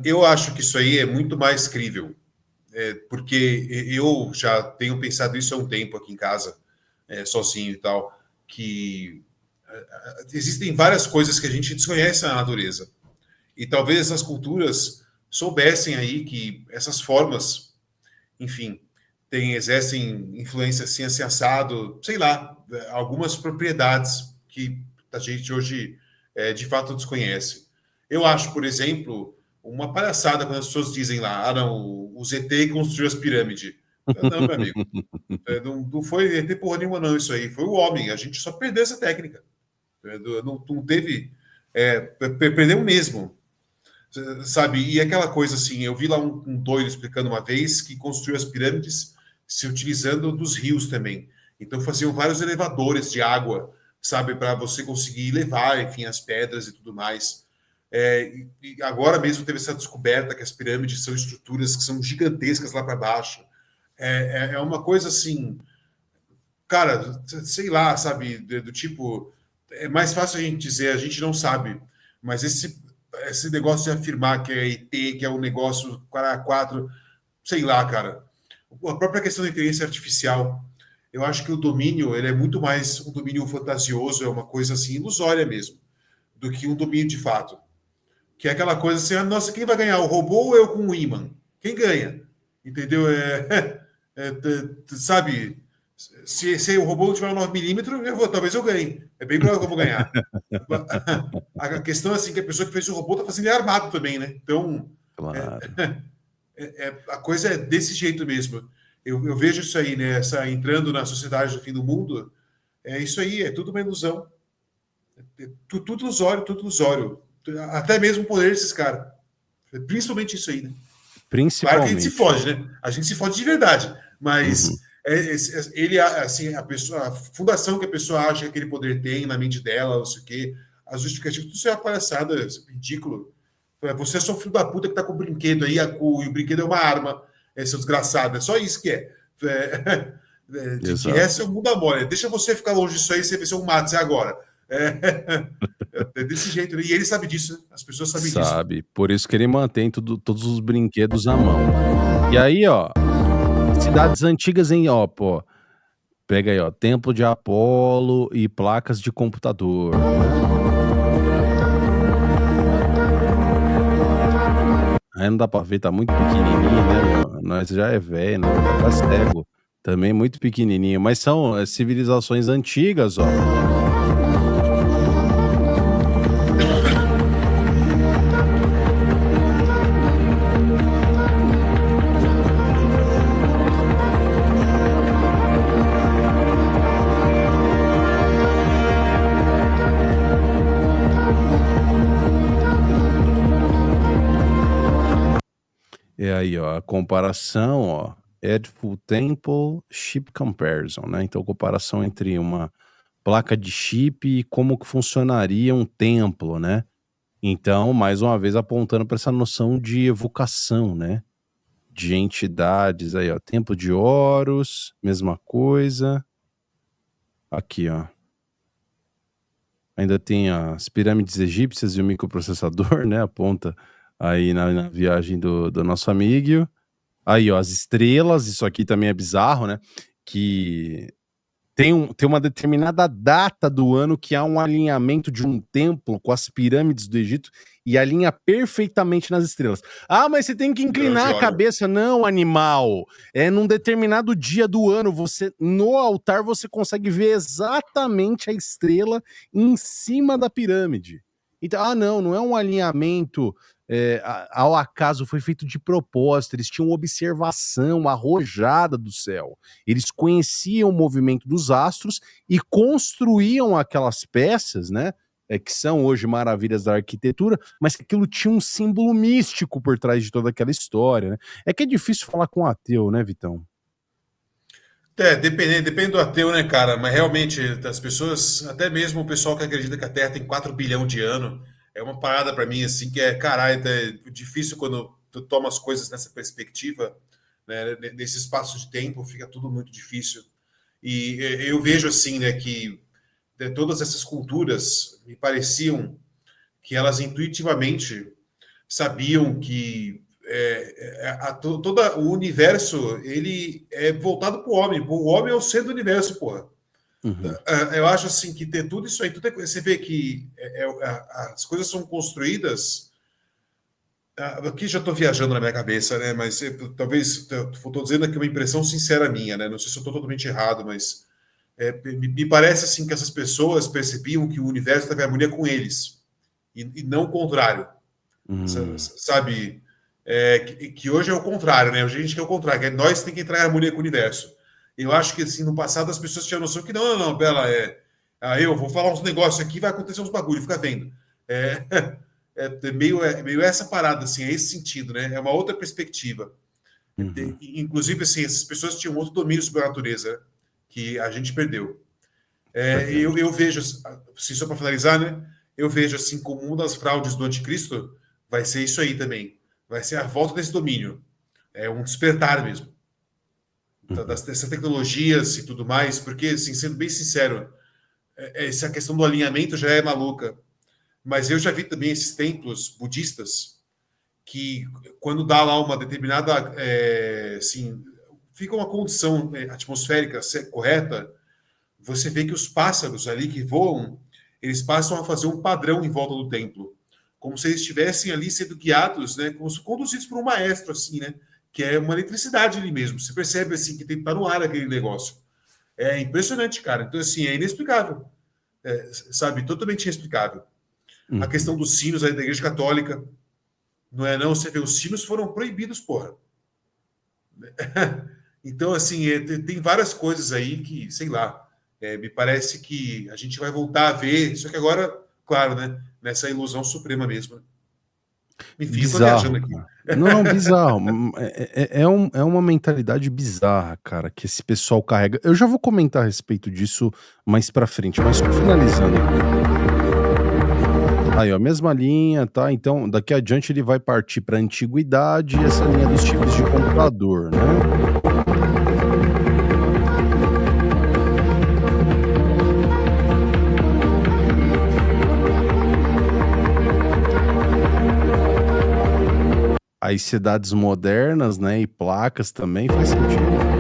Eu acho que isso aí é muito mais crível, porque eu já tenho pensado isso há um tempo aqui em casa, sozinho e tal, que existem várias coisas que a gente desconhece na natureza. E talvez essas culturas soubessem aí que essas formas, enfim, exercem influência assim assado, sei lá, algumas propriedades que a gente hoje de fato desconhece. Eu acho, por exemplo, uma palhaçada quando as pessoas dizem lá, não, o ZT construiu as pirâmides. Não, meu amigo, não foi ET porra nenhuma não isso aí, foi o homem, a gente só perdeu essa técnica. Não teve, perdeu mesmo, sabe? E aquela coisa assim, eu vi lá um doido explicando uma vez que construiu as pirâmides se utilizando dos rios também. Então faziam vários elevadores de água, sabe, para você conseguir levar, enfim, as pedras e tudo mais. E agora mesmo teve essa descoberta que as pirâmides são estruturas que são gigantescas lá para baixo. É uma coisa assim, cara, sei lá, sabe, do tipo, é mais fácil a gente dizer, a gente não sabe, mas esse negócio de afirmar que é ET, que é um negócio 4, sei lá, cara. A própria questão da inteligência artificial, eu acho que o domínio, ele é muito mais um domínio fantasioso, é uma coisa assim, ilusória mesmo, do que um domínio de fato. Que é aquela coisa assim, nossa, quem vai ganhar, o robô ou eu com o imã? Quem ganha? Entendeu? Sabe, se o robô tiver 9mm, talvez eu ganhe. É bem provável que eu vou ganhar. A questão é assim, que a pessoa que fez o robô está fazendo ele armado também, né? Então, Claro. a coisa é desse jeito mesmo. Eu vejo isso aí, né? Entrando na sociedade do fim do mundo, é isso aí, é tudo uma ilusão. Tudo ilusório, tudo ilusório. Até mesmo o poder desses caras. Principalmente isso aí, né? Claro que a gente se fode, né? A gente se fode de verdade. Mas ele, assim, a fundação que a pessoa acha que aquele poder tem na mente dela, não sei o quê, as justificativas, tudo isso é uma palhaçada, é ridículo. Você é só filho da puta que tá com o brinquedo aí, e o brinquedo é uma arma, seu desgraçado. É só isso que é. De resto, é o mundo mole. Deixa você ficar longe disso aí, você vai ser um mato, você agora. É desse jeito, né? E ele sabe disso, né? As pessoas sabem disso. Sabe, por isso que ele mantém todos os brinquedos à mão. E aí, ó, cidades antigas ó, pô, pega aí, ó, Templo de Apolo e placas de computador. Aí não dá pra ver, tá muito pequenininho, né, meu? Nós já é velho, né? Tá cego. Também muito pequenininho, mas são civilizações antigas, ó. E aí, ó, a comparação, ó, Edfu Temple Chip Comparison, né? Então, comparação entre uma placa de chip e como que funcionaria um templo, né? Então, mais uma vez apontando para essa noção de evocação, né? De entidades aí, ó, Templo de Horus, mesma coisa. Aqui, ó. Ainda tem as pirâmides egípcias e o microprocessador, né? Aponta aí na viagem do nosso amigo. Aí, ó, as estrelas, isso aqui também é bizarro, né? Que tem uma determinada data do ano que há um alinhamento de um templo com as pirâmides do Egito e alinha perfeitamente nas estrelas. Ah, mas você tem que inclinar a cabeça. Não, animal. É num determinado dia do ano, no altar você consegue ver exatamente a estrela em cima da pirâmide. Então, não é um alinhamento ao acaso, foi feito de propósito. Eles tinham observação arrojada do céu. Eles conheciam o movimento dos astros e construíam aquelas peças, né? Que são hoje maravilhas da arquitetura, mas que aquilo tinha um símbolo místico por trás de toda aquela história, né? É que é difícil falar com um ateu, né, Vitão? Depende do ateu, né, cara? Mas realmente, as pessoas, até mesmo o pessoal que acredita que a Terra tem 4 bilhões de anos, é uma parada para mim, assim, que caralho, é difícil quando tu toma as coisas nessa perspectiva, né, nesse espaço de tempo, fica tudo muito difícil. E eu vejo, assim, né, que todas essas culturas me pareciam que elas intuitivamente sabiam que todo o universo ele é voltado para o homem. O homem é o centro do universo, porra. Uhum. Eu acho assim que ter tudo isso aí, você vê que as coisas são construídas. Aqui já estou viajando na minha cabeça, né? Mas talvez estou dizendo aqui uma impressão sincera minha, né? Não sei se eu estou totalmente errado, mas me parece assim que essas pessoas percebiam que o universo estava em harmonia com eles e não o contrário, sabe? Que hoje é o contrário, né? Hoje a gente quer o contrário, que nós tem que entrar em harmonia com o universo. Eu acho que assim, no passado as pessoas tinham noção que não, Bela, eu vou falar uns negócios aqui, vai acontecer uns bagulho, fica vendo. Meio essa parada, assim, é esse sentido, né? É uma outra perspectiva. Inclusive, assim, essas pessoas tinham outro domínio sobre a natureza que a gente perdeu. Eu vejo, assim, só para finalizar, né? Eu vejo assim como uma das fraudes do anticristo vai ser isso aí também. Vai ser a volta desse domínio. É um despertar mesmo. Dessas tecnologias e tudo mais, porque, assim, sendo bem sincero, essa questão do alinhamento já é maluca. Mas eu já vi também esses templos budistas que, quando dá lá uma determinada, assim, fica uma condição atmosférica correta, você vê que os pássaros ali que voam, eles passam a fazer um padrão em volta do templo, como se eles estivessem ali sendo guiados, né, como se conduzidos por um maestro, assim, né, que é uma eletricidade ali mesmo. Você percebe, assim, que tem que estar no ar aquele negócio. É impressionante, cara. Então, assim, é inexplicável. Sabe? Totalmente inexplicável. A questão dos sinos aí da Igreja Católica, não? Você vê, os sinos foram proibidos, porra. Então, assim, tem várias coisas aí que, sei lá, me parece que a gente vai voltar a ver, só que agora, claro, né, nessa ilusão suprema mesmo. Enfim, bizarro, eu tô viajando aqui. Não, bizarro. É uma mentalidade bizarra, cara, que esse pessoal carrega. Eu já vou comentar a respeito disso mais pra frente, mas só finalizando aqui. Aí, ó, mesma linha, tá? Então, daqui adiante ele vai partir para a antiguidade e essa linha dos tipos de computador, né? Aí cidades modernas, né, e placas também faz sentido.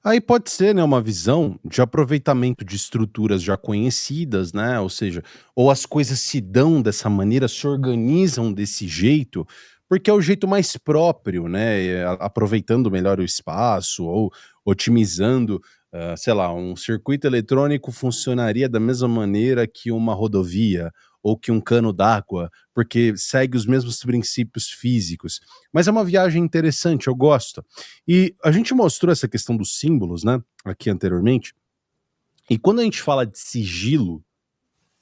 Aí pode ser, né, uma visão de aproveitamento de estruturas já conhecidas, né? Ou seja, ou as coisas se dão dessa maneira, se organizam desse jeito, porque é o jeito mais próprio, né? Aproveitando melhor o espaço ou otimizando, sei lá, um circuito eletrônico funcionaria da mesma maneira que uma rodovia ou que um cano d'água, porque segue os mesmos princípios físicos. Mas é uma viagem interessante, eu gosto. E a gente mostrou essa questão dos símbolos, né, aqui anteriormente, e quando a gente fala de sigilo,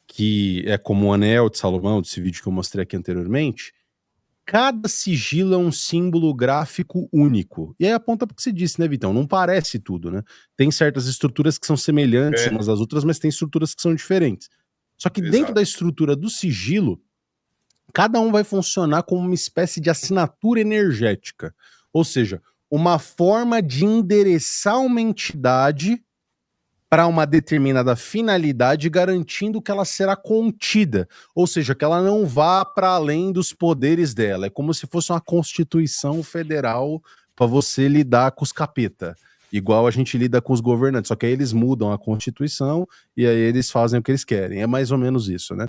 que é como o anel de Salomão, desse vídeo que eu mostrei aqui anteriormente, cada sigilo é um símbolo gráfico único. E aí aponta para o que você disse, né, Vitão? Não parece tudo, né? Tem certas estruturas que são semelhantes umas às outras, mas tem estruturas que são diferentes. Só que dentro Exato. da estrutura do sigilo, cada um vai funcionar como uma espécie de assinatura energética. Ou seja, uma forma de endereçar uma entidade para uma determinada finalidade, garantindo que ela será contida. Ou seja, que ela não vá para além dos poderes dela. É como se fosse uma Constituição Federal para você lidar com os capeta. Igual a gente lida com os governantes, só que aí eles mudam a Constituição e aí eles fazem o que eles querem. É mais ou menos isso, né?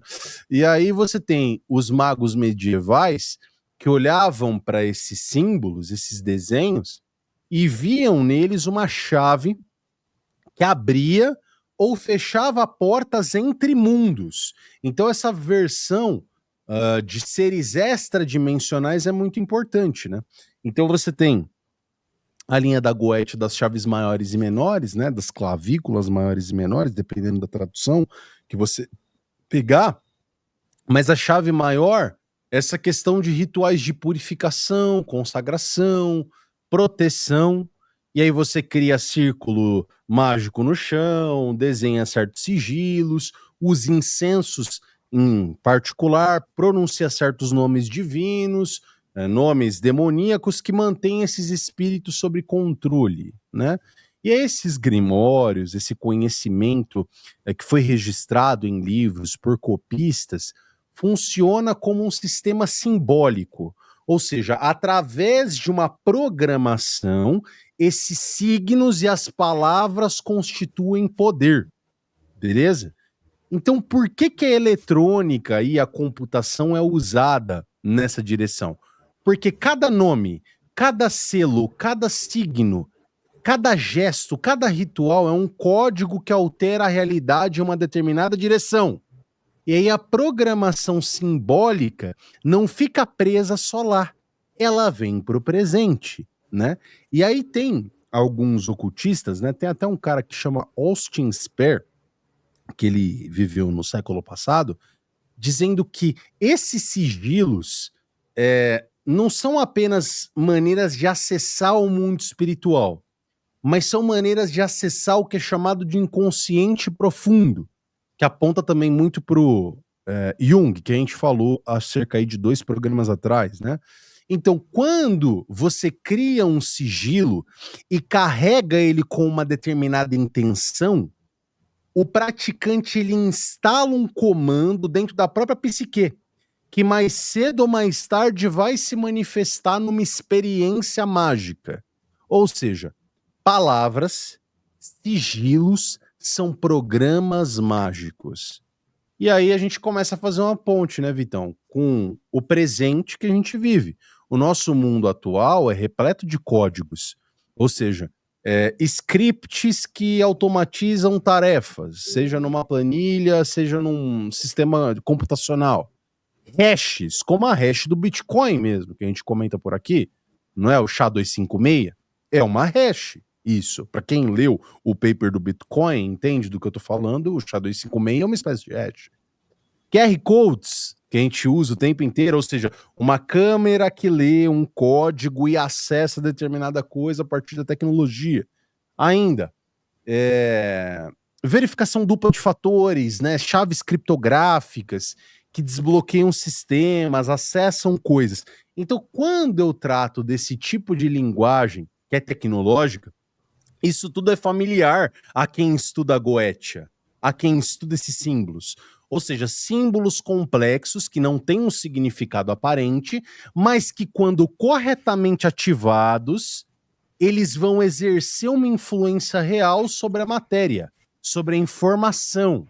E aí você tem os magos medievais que olhavam para esses símbolos, esses desenhos, e viam neles uma chave que abria ou fechava portas entre mundos. Então essa versão de seres extradimensionais é muito importante, né? Então você tem a linha da Goethe das chaves maiores e menores, né? Das clavículas maiores e menores, dependendo da tradução que você pegar. Mas a chave maior, essa questão de rituais de purificação, consagração, proteção, e aí você cria círculo mágico no chão, desenha certos sigilos, usa incensos em particular, pronuncia certos nomes divinos, nomes demoníacos que mantêm esses espíritos sob controle, né? E esses grimórios, esse conhecimento que foi registrado em livros por copistas, funciona como um sistema simbólico, ou seja, através de uma programação, esses signos e as palavras constituem poder, beleza? Então, por que que a eletrônica e a computação é usada nessa direção? Porque cada nome, cada selo, cada signo, cada gesto, cada ritual é um código que altera a realidade em uma determinada direção. E aí a programação simbólica não fica presa só lá, ela vem para o presente, né? E aí tem alguns ocultistas, né? Tem até um cara que chama Austin Spare, que ele viveu no século passado, dizendo que esses sigilos não são apenas maneiras de acessar o mundo espiritual, mas são maneiras de acessar o que é chamado de inconsciente profundo, que aponta também muito pro Jung, que a gente falou há cerca aí de 2 programas atrás, né? Então, quando você cria um sigilo e carrega ele com uma determinada intenção, o praticante ele instala um comando dentro da própria psique, que mais cedo ou mais tarde vai se manifestar numa experiência mágica. Ou seja, palavras, sigilos são programas mágicos. E aí a gente começa a fazer uma ponte, né, Vitão, com o presente que a gente vive. O nosso mundo atual é repleto de códigos, ou seja, scripts que automatizam tarefas, seja numa planilha, seja num sistema computacional. Hashes, como a hash do Bitcoin mesmo, que a gente comenta por aqui, não é o SHA-256? É uma hash. Isso, para quem leu o paper do Bitcoin, entende do que eu tô falando, o SHA-256 é uma espécie de hash. QR Codes, que a gente usa o tempo inteiro, ou seja, uma câmera que lê um código e acessa determinada coisa a partir da tecnologia. Ainda, verificação dupla de fatores, né? Chaves criptográficas que desbloqueiam sistemas, acessam coisas. Então, quando eu trato desse tipo de linguagem que é tecnológica, isso tudo é familiar a quem estuda a Goetia, a quem estuda esses símbolos. Ou seja, símbolos complexos que não têm um significado aparente, mas que, quando corretamente ativados, eles vão exercer uma influência real sobre a matéria, sobre a informação.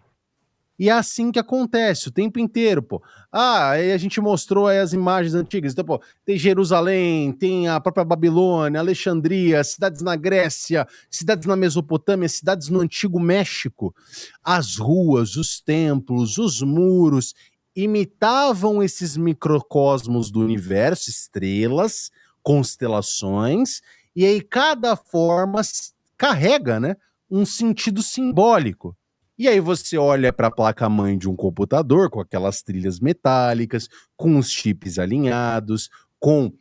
E é assim que acontece o tempo inteiro, pô. Aí a gente mostrou aí as imagens antigas. Então, pô, tem Jerusalém, tem a própria Babilônia, Alexandria, cidades na Grécia, cidades na Mesopotâmia, cidades no Antigo México. As ruas, os templos, os muros imitavam esses microcosmos do universo, estrelas, constelações, e aí cada forma carrega, né, um sentido simbólico. E aí você olha para a placa-mãe de um computador com aquelas trilhas metálicas, com os chips alinhados, com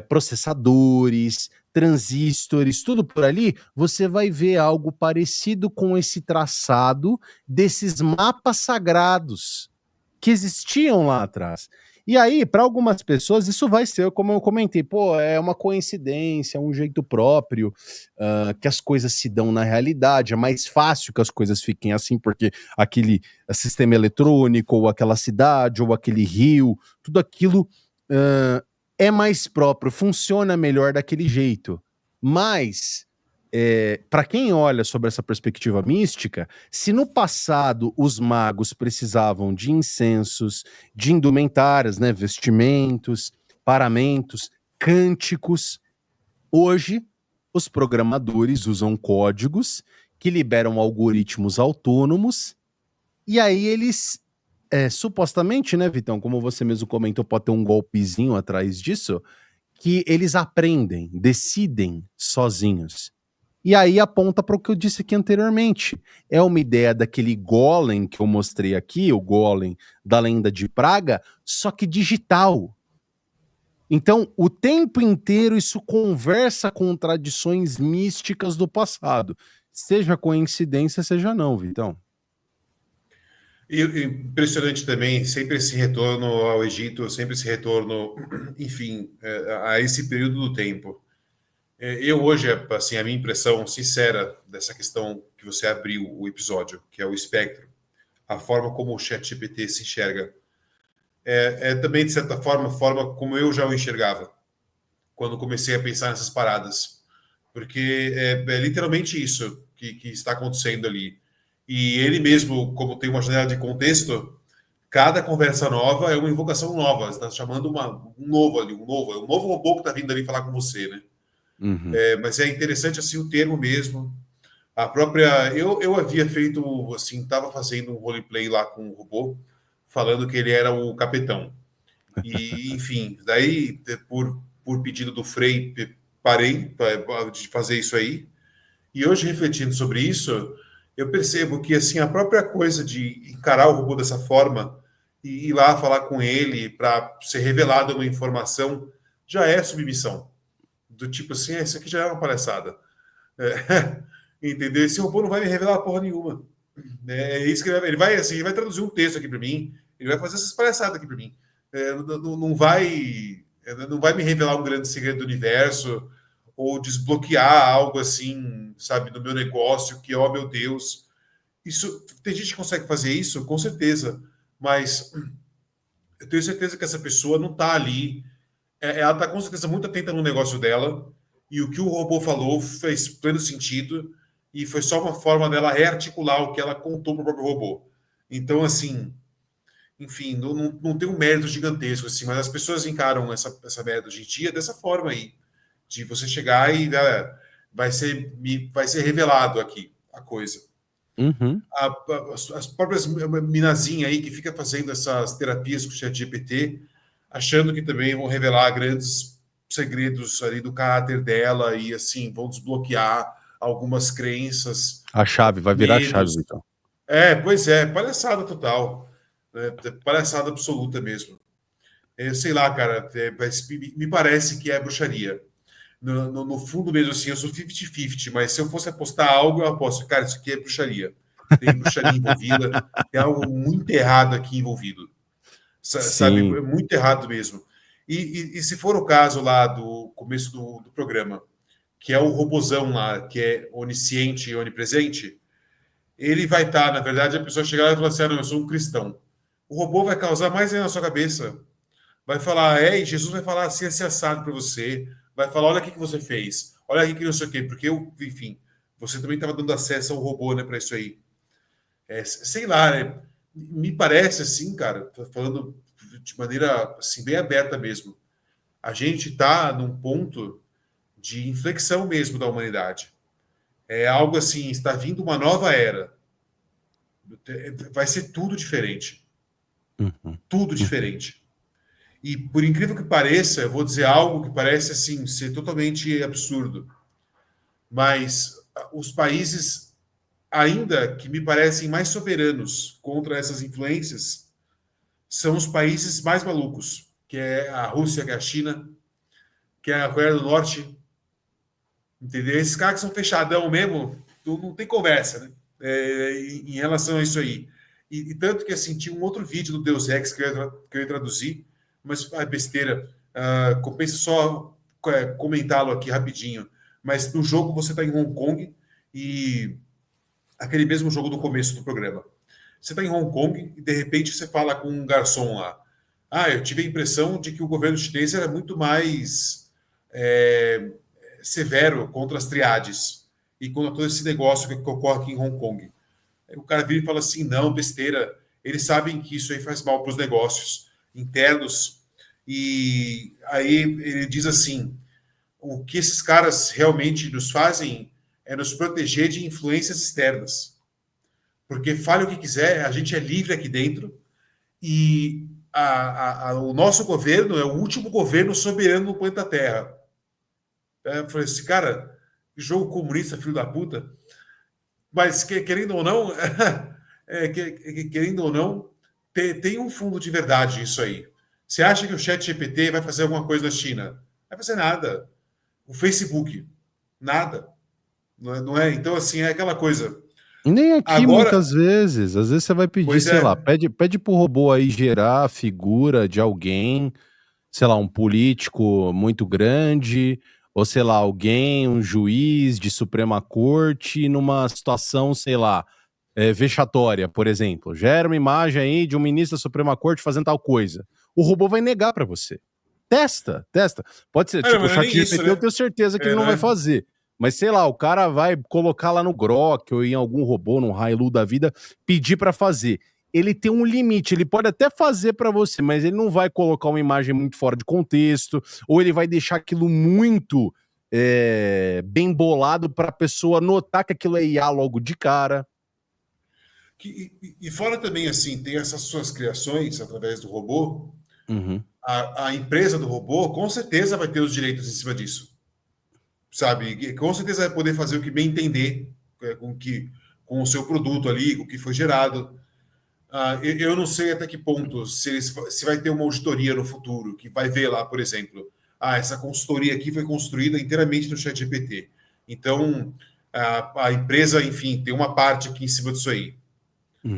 processadores, transistores, tudo por ali, você vai ver algo parecido com esse traçado desses mapas sagrados que existiam lá atrás. E aí, para algumas pessoas, isso vai ser, como eu comentei, pô, é uma coincidência, um jeito próprio, que as coisas se dão na realidade, é mais fácil que as coisas fiquem assim, porque aquele sistema eletrônico, ou aquela cidade, ou aquele rio, tudo aquilo é mais próprio, funciona melhor daquele jeito. Mas, para quem olha sobre essa perspectiva mística, se no passado os magos precisavam de incensos, de indumentárias, né, vestimentos, paramentos, cânticos, hoje os programadores usam códigos que liberam algoritmos autônomos, e aí eles, supostamente, né, Vitão, como você mesmo comentou, pode ter um golpezinho atrás disso, que eles aprendem, decidem sozinhos. E aí aponta para o que eu disse aqui anteriormente. É uma ideia daquele golem que eu mostrei aqui, o golem da lenda de Praga, só que digital. Então, o tempo inteiro isso conversa com tradições místicas do passado. Seja coincidência, seja não, Vitão. E impressionante também, sempre esse retorno ao Egito, sempre esse retorno, enfim, a esse período do tempo. Eu hoje, assim, a minha impressão sincera dessa questão que você abriu o episódio, que é o espectro, a forma como o ChatGPT se enxerga, também, de certa forma, a forma como eu já o enxergava, quando comecei a pensar nessas paradas. Porque é literalmente isso que está acontecendo ali. E ele mesmo, como tem uma janela de contexto, cada conversa nova é uma invocação nova. Você está chamando um novo robô que está vindo ali falar com você, né? Uhum. Mas é interessante assim o termo mesmo. A própria. Eu havia feito, assim, estava fazendo um roleplay lá com o robô, falando que ele era o capitão. E, enfim, daí, por pedido do Frei, parei de fazer isso aí. E hoje, refletindo sobre isso, eu percebo que, assim, a própria coisa de encarar o robô dessa forma e ir lá falar com ele para ser revelada uma informação já é submissão. Do tipo assim, isso aqui já é uma palhaçada. Entendeu? Esse robô não vai me revelar porra nenhuma. É isso que ele vai, assim, ele vai traduzir um texto aqui para mim, ele vai fazer essas palhaçadas aqui para mim. Não vai me revelar um grande segredo do universo ou desbloquear algo assim, sabe, do meu negócio, que, oh meu Deus. Isso, tem gente que consegue fazer isso, com certeza, mas eu tenho certeza que essa pessoa não está ali. Ela está com certeza muito atenta no negócio dela, e o que o robô falou fez pleno sentido, e foi só uma forma dela rearticular o que ela contou para o próprio robô. Então, assim, enfim, não tem um mérito gigantesco, assim, mas as pessoas encaram essa merda hoje em dia dessa forma aí, de você chegar e vai ser revelado aqui a coisa. Uhum. As próprias minazinhas aí que fica fazendo essas terapias com o ChatGPT, achando que também vão revelar grandes segredos ali do caráter dela e, assim, vão desbloquear algumas crenças. A chave, vai virar a chave, então. Pois é, palhaçada total. Palhaçada absoluta mesmo. Sei lá, cara, me parece que é bruxaria. No fundo mesmo, assim, eu sou 50-50, mas se eu fosse apostar algo, eu aposto, cara, isso aqui é bruxaria. Tem bruxaria envolvida, tem algo muito errado aqui envolvido. Sabe, Sim. é muito errado mesmo. E se for o caso lá do começo do programa, que é o robozão lá, que é onisciente e onipresente, ele vai estar, na verdade, a pessoa chegar lá e falar assim, não, eu sou um cristão. O robô vai causar mais aí na sua cabeça. Vai falar, e Jesus vai falar assim, assim, assado para você. Vai falar, olha o que você fez. Olha aqui que não sei o quê. Porque, enfim, você também estava dando acesso ao robô, né, para isso aí. Sei lá, né? Me parece assim, cara, tô falando de maneira assim, bem aberta mesmo. A gente está num ponto de inflexão mesmo da humanidade. É algo assim, está vindo uma nova era. Vai ser tudo diferente. Tudo diferente. E por incrível que pareça, eu vou dizer algo que parece assim ser totalmente absurdo, mas os países ainda que me parecem mais soberanos contra essas influências são os países mais malucos, que é a Rússia, que é a China, que é a Coreia do Norte, entendeu? Esses caras que são fechadão mesmo, não tem conversa, né? Em relação a isso aí. E tanto que assim, tinha um outro vídeo do Deus Ex que eu ia traduzir, mas é besteira. Compensa só comentá-lo aqui rapidinho. Mas no jogo você está em Hong Kong e aquele mesmo jogo do começo do programa. Você está em Hong Kong e de repente você fala com um garçom lá. Eu tive a impressão de que o governo chinês era muito mais severo contra as triades e contra todo esse negócio que ocorre aqui em Hong Kong. Aí o cara vira e fala assim, não, besteira. Eles sabem que isso aí faz mal para os negócios internos. E aí ele diz assim, o que esses caras realmente nos fazem é nos proteger de influências externas. Porque fale o que quiser, a gente é livre aqui dentro e o nosso governo é o último governo soberano no planeta Terra. Eu falei assim, cara, jogo comunista, filho da puta. Mas, querendo ou não, querendo ou não, tem um fundo de verdade isso aí. Você acha que o ChatGPT vai fazer alguma coisa na China? Não vai fazer nada. O Facebook, nada. Não é? Então, assim, é aquela coisa. Nem aqui, Agora, muitas vezes. Às vezes você vai pedir, pois sei lá, é. pede pro robô aí gerar a figura de alguém, sei lá, um político muito grande, ou sei lá, alguém, um juiz de Suprema Corte numa situação, sei lá, vexatória, por exemplo. Gera uma imagem aí de um ministro da Suprema Corte fazendo tal coisa. O robô vai negar pra você. Testa. Pode ser, tipo, o Mas não é nem isso, ChatGPT eu né? tenho certeza que ele não Não vai é? fazer. Mas sei lá, o cara vai colocar lá no Grok ou em algum robô, num Hailu da vida, pedir pra fazer. Ele tem um limite, ele pode até fazer pra você, mas ele não vai colocar uma imagem muito fora de contexto, ou ele vai deixar aquilo muito bem bolado pra pessoa notar que aquilo é IA logo de cara. E fora também, assim, tem essas suas criações através do robô, Uhum. a empresa do robô com certeza vai ter os direitos em cima disso. Sabe? Com certeza vai poder fazer o que bem entender com o seu produto ali, com o que foi gerado. Eu não sei até que ponto, se vai ter uma auditoria no futuro, que vai ver lá, por exemplo, essa consultoria aqui foi construída inteiramente no ChatGPT. Então, a empresa, enfim, tem uma parte aqui em cima disso aí.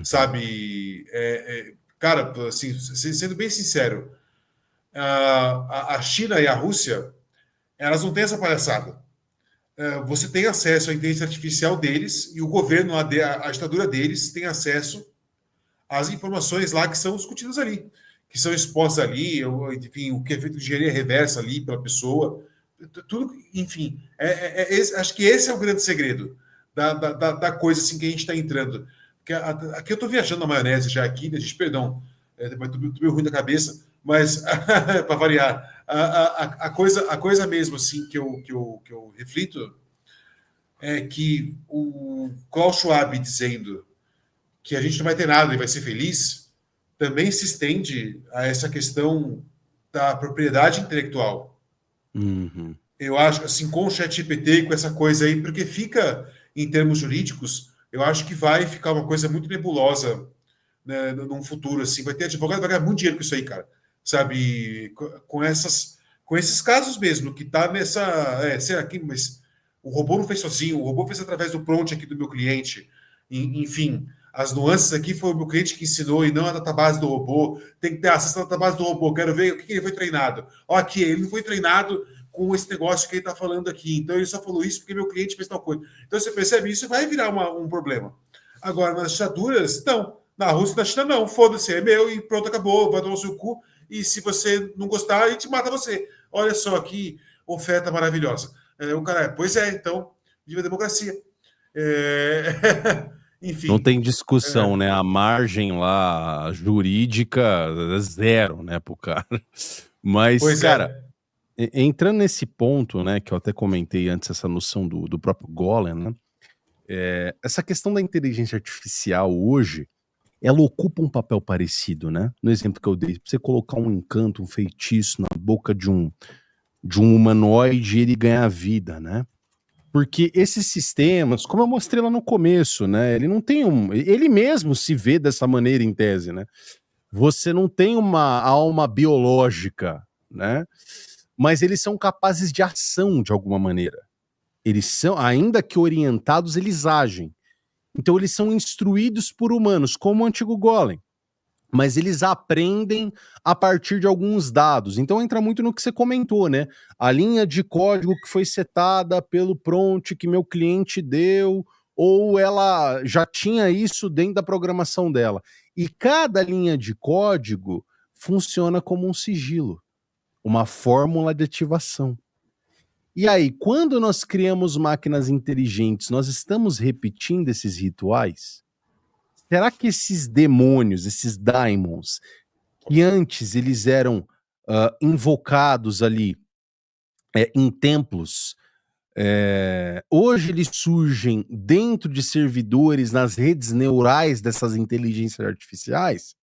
Sabe? Cara, assim, sendo bem sincero, a China e a Rússia, elas não têm essa palhaçada. Você tem acesso à inteligência artificial deles e o governo, a ditadura deles, tem acesso às informações lá que são discutidas ali, que são expostas ali, enfim, o que é feito de engenharia reversa ali pela pessoa, tudo, enfim. Acho que esse é o grande segredo da coisa assim que a gente está entrando. Aqui eu estou viajando na maionese já aqui, né, gente? Perdão, estou meio ruim da cabeça, mas para variar, a coisa mesmo assim que eu reflito é que o Klaus Schwab dizendo que a gente não vai ter nada e vai ser feliz também se estende a essa questão da propriedade intelectual. Uhum. Eu acho, assim, com o ChatGPT e com essa coisa aí, porque fica, em termos jurídicos, eu acho que vai ficar uma coisa muito nebulosa né, num futuro, assim, vai ter advogado que vai ganhar muito dinheiro com isso aí, cara. Sabe, com esses casos mesmo, que tá nessa... será que... Mas o robô não fez sozinho, o robô fez através do prompt aqui do meu cliente. Enfim, as nuances aqui foi o meu cliente que ensinou e não a database do robô. Tem que ter acesso à database do robô. Quero ver o que ele foi treinado. Ó, aqui, ele não foi treinado com esse negócio que ele está falando aqui. Então, ele só falou isso porque meu cliente fez tal coisa. Então, você percebe, isso vai virar um problema. Agora, nas ditaduras, não. Na Rússia e na China, não. Foda-se, é meu e pronto, acabou. Vai tomar o seu cu. E se você não gostar, a gente mata você. Olha só que oferta maravilhosa. O cara, pois é, então, viva a democracia. Enfim. Não tem discussão, né? A margem lá jurídica é zero, né, pro cara. Mas, Pois cara, entrando nesse ponto, né, que eu até comentei antes, essa noção do próprio Golem, né? Essa questão da inteligência artificial hoje, ela ocupa um papel parecido, né? No exemplo que eu dei, você colocar um encanto, um feitiço na boca de um humanoide e ele ganhar vida, né? Porque esses sistemas, como eu mostrei lá no começo, né? Ele não tem ele mesmo se vê dessa maneira em tese, né? Você não tem uma alma biológica, né? Mas eles são capazes de ação de alguma maneira. Eles são, ainda que orientados, eles agem. Então eles são instruídos por humanos, como o antigo Golem. Mas eles aprendem a partir de alguns dados. Então entra muito no que você comentou, né? A linha de código que foi setada pelo prompt que meu cliente deu, ou ela já tinha isso dentro da programação dela. E cada linha de código funciona como um sigilo, uma fórmula de ativação. E aí, quando nós criamos máquinas inteligentes, nós estamos repetindo esses rituais? Será que esses demônios, esses daimons, que antes eles eram invocados ali em templos, hoje eles surgem dentro de servidores, nas redes neurais dessas inteligências artificiais?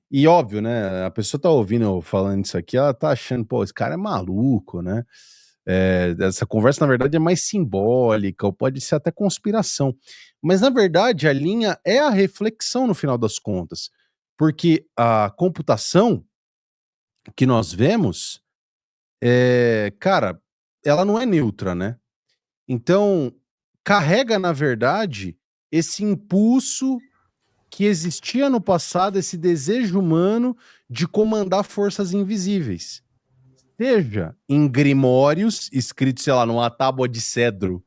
E óbvio, né? A pessoa tá ouvindo eu falando isso aqui, ela tá achando, pô, esse cara é maluco, né? Essa conversa, na verdade, é mais simbólica, ou pode ser até conspiração. Mas, na verdade, a linha é a reflexão no final das contas. Porque a computação que nós vemos, cara, ela não é neutra, né? Então, carrega, na verdade, esse impulso que existia no passado, esse desejo humano de comandar forças invisíveis. Seja em grimórios, escritos, sei lá, numa tábua de cedro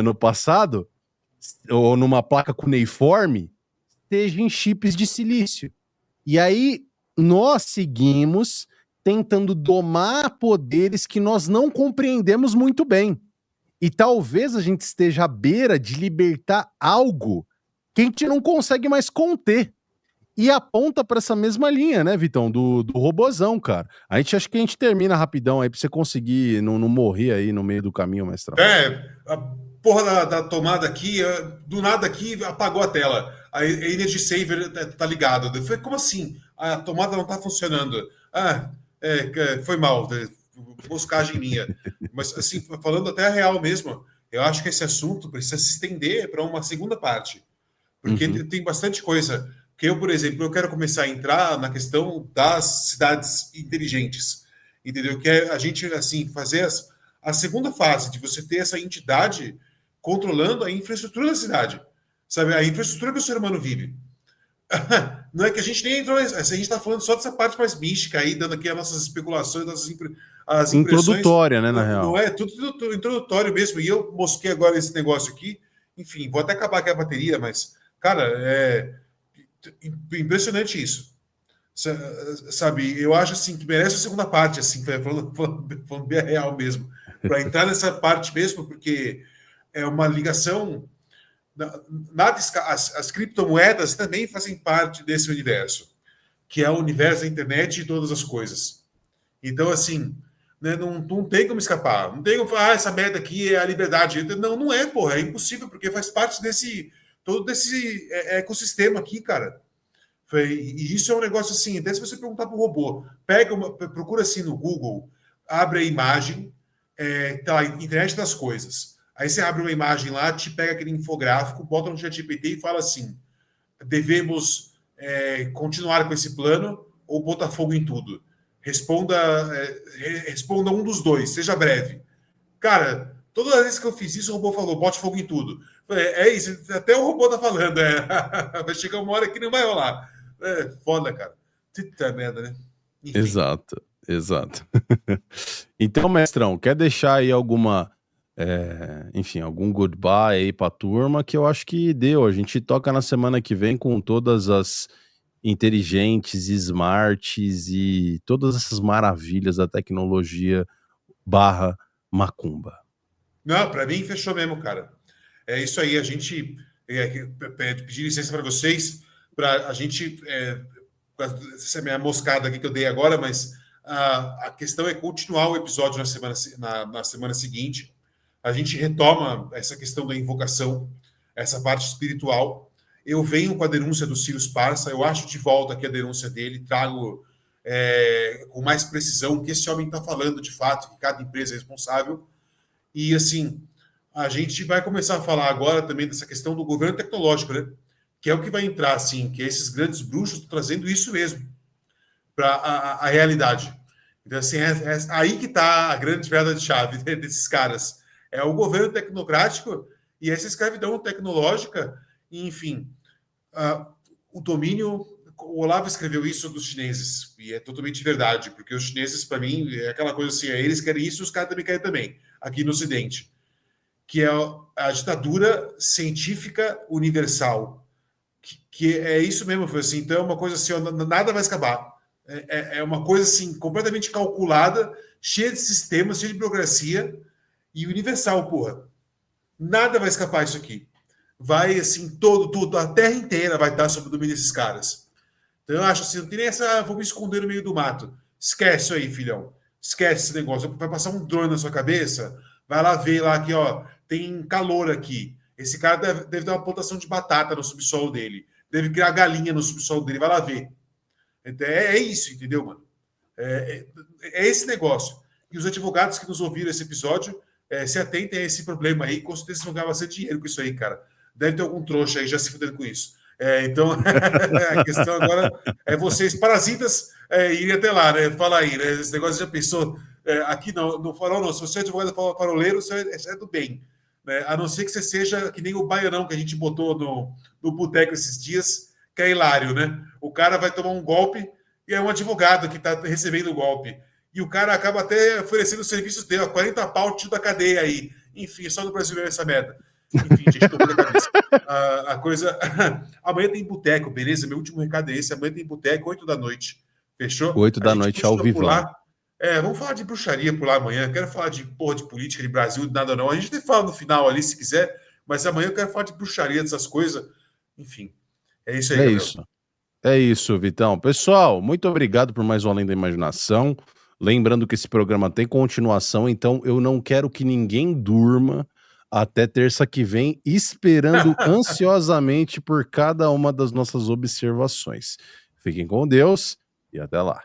no passado, ou numa placa cuneiforme, seja em chips de silício. E aí, nós seguimos tentando domar poderes que nós não compreendemos muito bem. E talvez a gente esteja à beira de libertar algo que a gente não consegue mais conter. E aponta para essa mesma linha, né, Vitão? Do robozão, cara. A gente acha que a gente termina rapidão aí pra você conseguir não morrer aí no meio do caminho, mestrão. A porra da tomada aqui, do nada aqui, apagou a tela. A Energy Saver tá ligado. Eu falei, como assim? A tomada não tá funcionando. Foi mal. Moscagem minha. Mas, assim, falando até a real mesmo, eu acho que esse assunto precisa se estender para uma segunda parte. Porque tem bastante coisa. Que eu, por exemplo, eu quero começar a entrar na questão das cidades inteligentes, entendeu? Que é a gente, assim, fazer a segunda fase de você ter essa entidade controlando a infraestrutura da cidade, sabe? A infraestrutura que o ser humano vive. Não é que a gente nem entrou, a gente está falando só dessa parte mais mística aí, dando aqui as nossas especulações, as impressões. Introdutória, né, na real. Não é, tudo introdutório mesmo. E eu mosquei agora esse negócio aqui. Enfim, vou até acabar aqui a bateria, mas, cara, impressionante isso, sabe? Eu acho assim que merece a segunda parte, assim, falando bem real mesmo, para entrar nessa parte mesmo, porque é uma ligação. As criptomoedas também fazem parte desse universo, que é o universo da internet e todas as coisas. Então, assim, né, não tem como escapar. Não tem como falar, essa merda aqui é a liberdade. Não é, porra, é impossível, porque faz parte todo desse ecossistema aqui, cara. E isso é um negócio assim, até se você perguntar para o robô, procura assim no Google, abre a imagem, tá lá, internet das coisas. Aí você abre uma imagem lá, te pega aquele infográfico, bota no ChatGPT e fala assim, devemos continuar com esse plano ou botar fogo em tudo? Responda um dos dois, seja breve. Cara, toda vez que eu fiz isso, o robô falou, bote fogo em tudo. É isso, até o robô tá falando. Vai chegar uma hora que não vai rolar. Foda, cara. Puta merda, né? Enfim. Exato. Então, mestrão, quer deixar aí alguma... enfim, algum goodbye aí pra turma, que eu acho que deu. A gente toca na semana que vem com todas as inteligentes, smarts e todas essas maravilhas da tecnologia / macumba. Não, para mim fechou mesmo, cara. É isso aí. A gente pedir licença para vocês, para a gente essa minha moscada aqui que eu dei agora, mas a questão é continuar o episódio na semana seguinte. A gente retoma essa questão da invocação, essa parte espiritual. Eu venho com a denúncia do Cyrus Parça, eu acho de volta aqui a denúncia dele, trago com mais precisão o que esse homem está falando de fato, que cada empresa é responsável. E, assim, a gente vai começar a falar agora também dessa questão do governo tecnológico, né? Que é o que vai entrar, assim, que esses grandes bruxos estão trazendo isso mesmo para a realidade. Então, assim, aí que está a grande virada-chave desses caras. É o governo tecnocrático e essa escravidão tecnológica, e, enfim, o domínio... O Olavo escreveu isso dos chineses, e é totalmente verdade, porque os chineses, para mim, é aquela coisa assim, eles querem isso, os caras também querem também, aqui no Ocidente, que é a ditadura científica universal, que é isso mesmo, foi assim, então é uma coisa assim, nada vai escapar, é uma coisa assim, completamente calculada, cheia de sistemas, cheia de burocracia, e universal, porra. Nada vai escapar isso aqui. Vai, assim, tudo, a terra inteira vai estar sob o domínio desses caras. Então eu acho assim, não tem nem essa, vou me esconder no meio do mato. Esquece isso aí, filhão. Esquece esse negócio. Vai passar um drone na sua cabeça, vai lá ver lá que, ó, tem calor aqui. Esse cara deve dar uma plantação de batata no subsolo dele. Deve criar galinha no subsolo dele, vai lá ver. Então, é isso, entendeu, mano? É esse negócio. E os advogados que nos ouviram esse episódio, se atentem a esse problema aí, com certeza vão ganhar bastante dinheiro com isso aí, cara. Deve ter algum trouxa aí já se fudendo com isso. Então, a questão agora é vocês, parasitas, irem até lá, né? Fala aí, né? Esse negócio já pensou. Aqui no farol, não. Se você é advogado faroleiro, você é do bem. Né? A não ser que você seja que nem o baianão que a gente botou no boteco esses dias, que é hilário, né? O cara vai tomar um golpe e é um advogado que está recebendo o golpe. E o cara acaba até oferecendo os serviços dele, 40 pau, tiro da cadeia aí. Enfim, só no Brasil é essa merda. Enfim, gente, tô com a cabeça. A coisa... Amanhã tem boteco, beleza? Meu último recado é esse. Amanhã tem boteco, 8 da noite. Fechou? 8 da noite ao vivo. Vamos falar de bruxaria por lá amanhã. Quero falar de porra de política de Brasil, nada não. A gente até fala no final ali, se quiser. Mas amanhã eu quero falar de bruxaria, dessas coisas. Enfim, é isso aí, Gabriel. É isso, Vitão. Pessoal, muito obrigado por mais um Além da Imaginação. Lembrando que esse programa tem continuação, então eu não quero que ninguém durma até terça que vem, esperando ansiosamente por cada uma das nossas observações. Fiquem com Deus e até lá.